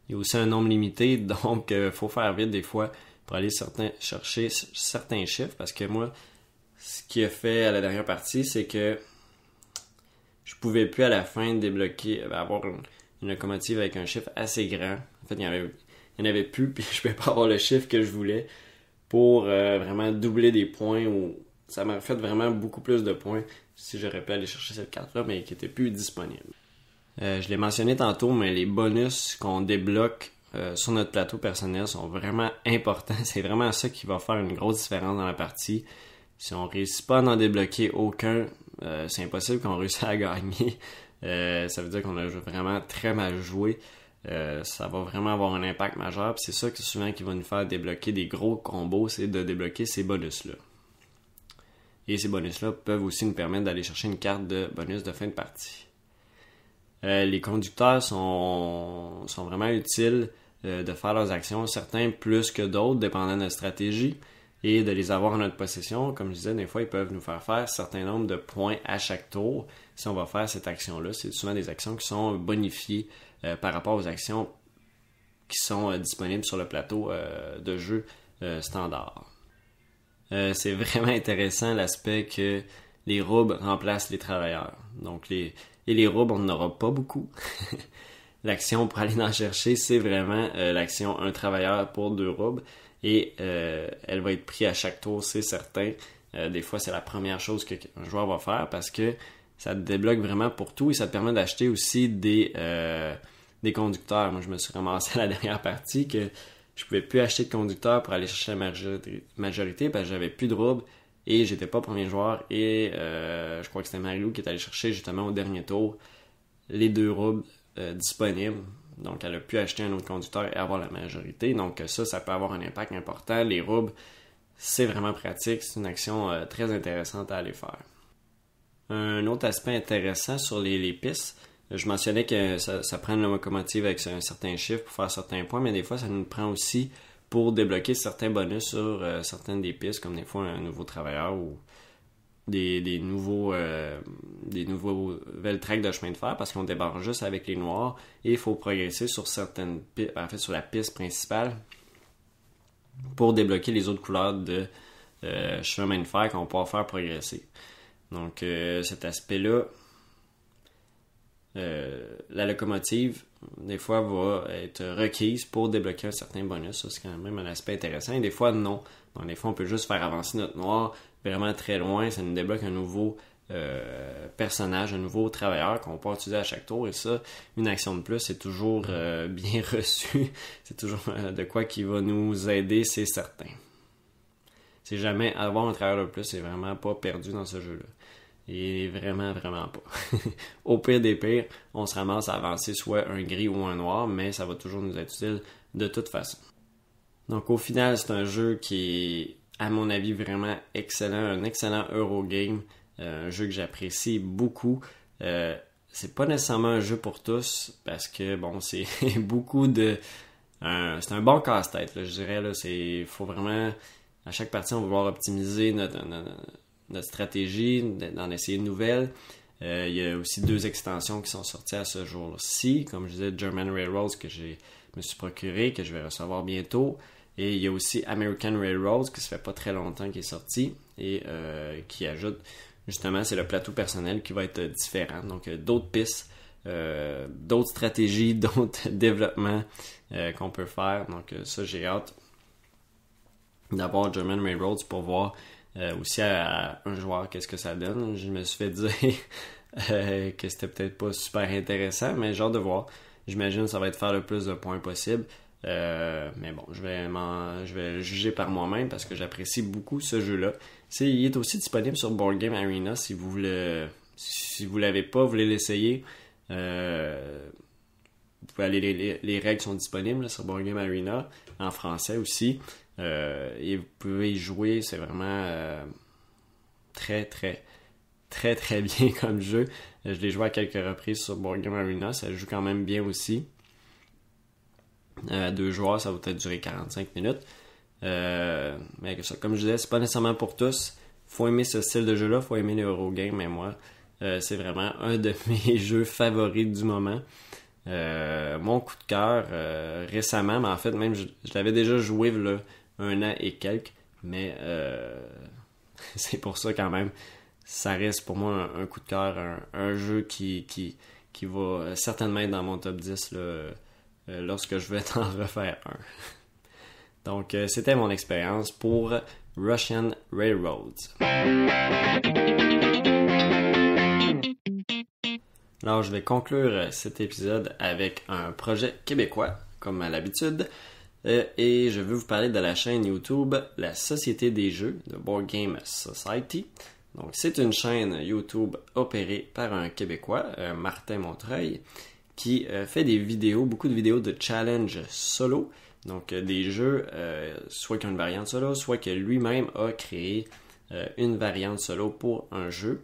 Speaker 1: Il y a aussi un nombre limité, donc il faut faire vite des fois pour aller chercher certains chiffres, parce que moi, ce qui a fait à la dernière partie, c'est que je pouvais plus à la fin débloquer, avoir une locomotive avec un chiffre assez grand. En fait, il y en avait plus, puis je pouvais pas avoir le chiffre que je voulais pour vraiment doubler des points. Ça m'a fait vraiment beaucoup plus de points si j'aurais pu aller chercher cette carte-là, mais qui était plus disponible. Je l'ai mentionné tantôt, mais les bonus qu'on débloque sur notre plateau personnel sont vraiment importants. C'est vraiment ça qui va faire une grosse différence dans la partie. Si on réussit pas à en débloquer aucun, c'est impossible qu'on réussisse à gagner. Ça veut dire qu'on a vraiment très mal joué. Ça va vraiment avoir un impact majeur. Puis c'est ça que souvent qui va nous faire débloquer des gros combos, c'est de débloquer ces bonus-là. Et ces bonus-là peuvent aussi nous permettre d'aller chercher une carte de bonus de fin de partie. Les conducteurs sont vraiment utiles de faire leurs actions, certains plus que d'autres, dépendant de notre stratégie, et de les avoir en notre possession. Comme je disais, des fois, ils peuvent nous faire un certain nombre de points à chaque tour si on va faire cette action-là. C'est souvent des actions qui sont bonifiées par rapport aux actions qui sont disponibles sur le plateau de jeu standard. C'est vraiment intéressant l'aspect que les roubles remplacent les travailleurs. Donc les roubles, on n'en aura pas beaucoup. L'action pour aller en chercher, c'est vraiment l'action un travailleur pour 2 roubles. Et elle va être prise à chaque tour, c'est certain. Des fois, c'est la première chose qu'un joueur va faire parce que ça te débloque vraiment pour tout et ça te permet d'acheter aussi des conducteurs. Moi, je me suis ramassé à la dernière partie que je pouvais plus acheter de conducteurs pour aller chercher la majorité parce que j'avais plus de roubles et j'étais pas premier joueur et je crois que c'était Marilou qui est allé chercher justement au dernier tour les 2 roubles disponibles. Donc elle a pu acheter un autre conducteur et avoir la majorité. Donc ça peut avoir un impact important. Les roubles, c'est vraiment pratique. C'est une action très intéressante à aller faire. Un autre aspect intéressant sur les pistes, je mentionnais que ça prend une locomotive avec un certain chiffre pour faire certains points, mais des fois, ça nous prend aussi pour débloquer certains bonus sur certaines des pistes, comme des fois un nouveau travailleur ou des nouvelles tracks de chemin de fer, parce qu'on débarque juste avec les noirs et il faut progresser sur certaines pistes, en fait sur la piste principale pour débloquer les autres couleurs de chemin de fer qu'on peut faire progresser. Donc cet aspect-là, la locomotive, des fois, va être requise pour débloquer un certain bonus. Ça, c'est quand même un aspect intéressant. Et des fois, non. Donc, des fois, on peut juste faire avancer notre noir vraiment très loin. Ça nous débloque un nouveau personnage, un nouveau travailleur qu'on peut utiliser à chaque tour. Et ça, une action de plus, c'est toujours bien reçu. C'est toujours de quoi qui va nous aider, c'est certain. C'est jamais avoir un travailleur de plus, c'est vraiment pas perdu dans ce jeu-là. Et vraiment, vraiment pas. Au pire des pires, on se ramasse à avancer soit un gris ou un noir, mais ça va toujours nous être utile de toute façon. Donc au final, c'est un jeu qui est, à mon avis, vraiment excellent, un excellent Eurogame, un jeu que j'apprécie beaucoup. C'est pas nécessairement un jeu pour tous, parce que bon, c'est beaucoup de... c'est un bon casse-tête, là, je dirais. Il faut vraiment, à chaque partie, on va vouloir optimiser notre stratégie, d'en essayer de nouvelles. Il y a aussi 2 extensions qui sont sorties à ce jour-ci, comme je disais, German Railroads que je me suis procuré, que je vais recevoir bientôt. Et il y a aussi American Railroads, qui se fait pas très longtemps, qui est sorti, et qui ajoute, justement, c'est le plateau personnel qui va être différent. Donc, d'autres pistes, d'autres stratégies, d'autres développements qu'on peut faire. Donc, ça, j'ai hâte d'avoir German Railroads pour voir aussi à un joueur qu'est-ce que ça donne. Je me suis fait dire que c'était peut-être pas super intéressant, mais j'ai hâte de voir. J'imagine que ça va être faire le plus de points possible. Mais bon, je vais juger par moi-même parce que j'apprécie beaucoup ce jeu-là. Il est aussi disponible sur Board Game Arena si vous l'avez pas, vous voulez l'essayer. Vous pouvez aller, les règles sont disponibles là, sur Board Game Arena, en français aussi. Et vous pouvez y jouer, c'est vraiment très très très très bien comme jeu. Je l'ai joué à quelques reprises sur Board Game Arena, ça joue quand même bien aussi. À 2 joueurs, ça va peut-être durer 45 minutes. Mais comme je disais, c'est pas nécessairement pour tous. Faut aimer ce style de jeu-là, faut aimer les Eurogame, mais moi, c'est vraiment un de mes jeux favoris du moment. Mon coup de cœur récemment, mais en fait même je l'avais déjà joué là, 1 an et quelques, mais c'est pour ça quand même, ça reste pour moi un coup de cœur, un jeu qui qui va certainement être dans mon top 10 là, lorsque je vais en refaire un. Donc, c'était mon expérience pour Russian Railroads. Alors, je vais conclure cet épisode avec un projet québécois, comme à l'habitude. Et je veux vous parler de la chaîne YouTube La Société des Jeux, de Board Game Society. Donc, c'est une chaîne YouTube opérée par un Québécois, Martin Montreuil, qui fait des vidéos, beaucoup de vidéos de challenge solo. Donc, des jeux, soit qui ont une variante solo, soit que lui-même a créé une variante solo pour un jeu.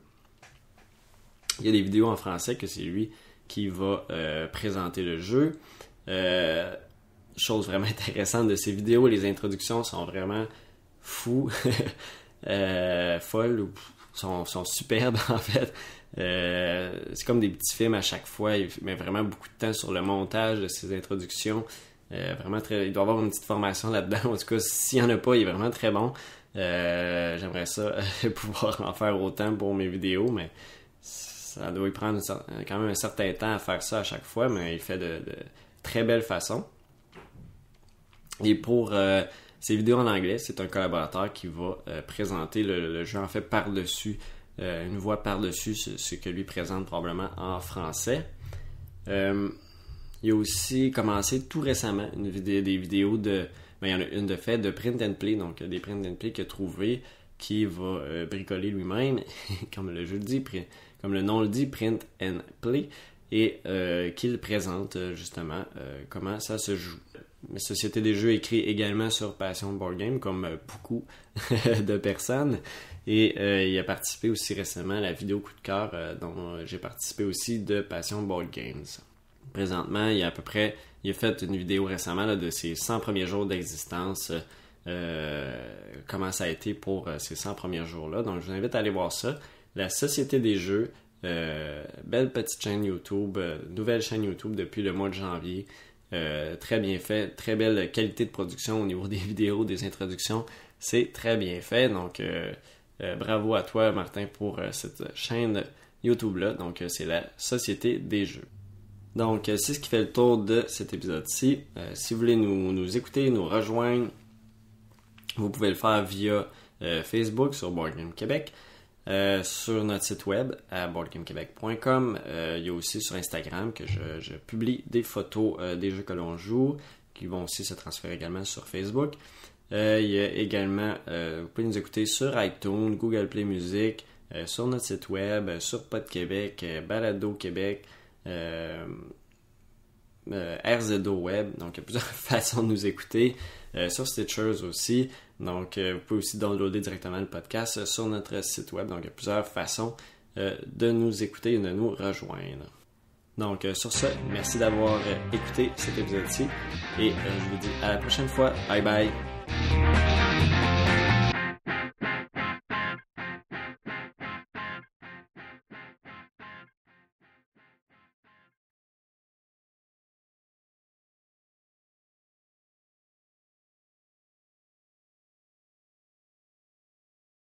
Speaker 1: Il y a des vidéos en français que c'est lui qui va présenter le jeu. Chose vraiment intéressante de ces vidéos, les introductions sont vraiment fous, folles, sont superbes en fait. C'est comme des petits films à chaque fois, il met vraiment beaucoup de temps sur le montage de ces introductions. Vraiment il doit y avoir une petite formation là-dedans, en tout cas s'il n'y en a pas, il est vraiment très bon. J'aimerais ça pouvoir en faire autant pour mes vidéos, mais ça doit y prendre quand même un certain temps à faire ça à chaque fois, mais il fait de très belle façon. Et pour ces vidéos en anglais, c'est un collaborateur qui va présenter le jeu en fait par-dessus, une voix par-dessus ce que lui présente probablement en français. Il a aussi commencé tout récemment des vidéos il y en a une de fait de print and play, donc des print and play qu'il a trouvé, qui va bricoler lui-même, comme le jeu le dit, comme le nom le dit, print and play, et qu'il présente justement comment ça se joue. La Société des Jeux écrit également sur Passion Board Game, comme beaucoup de personnes. Et il a participé aussi récemment à la vidéo coup de cœur dont j'ai participé aussi de Passion Board Games. Présentement, il a fait une vidéo récemment là, de ses 100 premiers jours d'existence, comment ça a été pour ces 100 premiers jours-là. Donc, je vous invite à aller voir ça. La Société des Jeux, belle petite chaîne YouTube, nouvelle chaîne YouTube depuis le mois de janvier. Très bien fait, très belle qualité de production au niveau des vidéos, des introductions, c'est très bien fait, donc bravo à toi Martin pour cette chaîne YouTube là, donc c'est la Société des Jeux. Donc c'est ce qui fait le tour de cet épisode-ci. Si vous voulez nous écouter, nous rejoindre, vous pouvez le faire via Facebook sur Board Game Québec. Sur notre site web à boardgamequebec.com. Il y a aussi sur Instagram que je publie des photos des jeux que l'on joue qui vont aussi se transférer également sur Facebook. Il y a également, vous pouvez nous écouter sur iTunes, Google Play Music, sur notre site web, sur Pod Québec, Balado Québec, RZO Web. Donc il y a plusieurs façons de nous écouter. Sur Stitchers aussi. Donc, vous pouvez aussi downloader directement le podcast sur notre site web. Donc, il y a plusieurs façons de nous écouter et de nous rejoindre. Donc, sur ce, merci d'avoir écouté cet épisode-ci et je vous dis à la prochaine fois. Bye bye!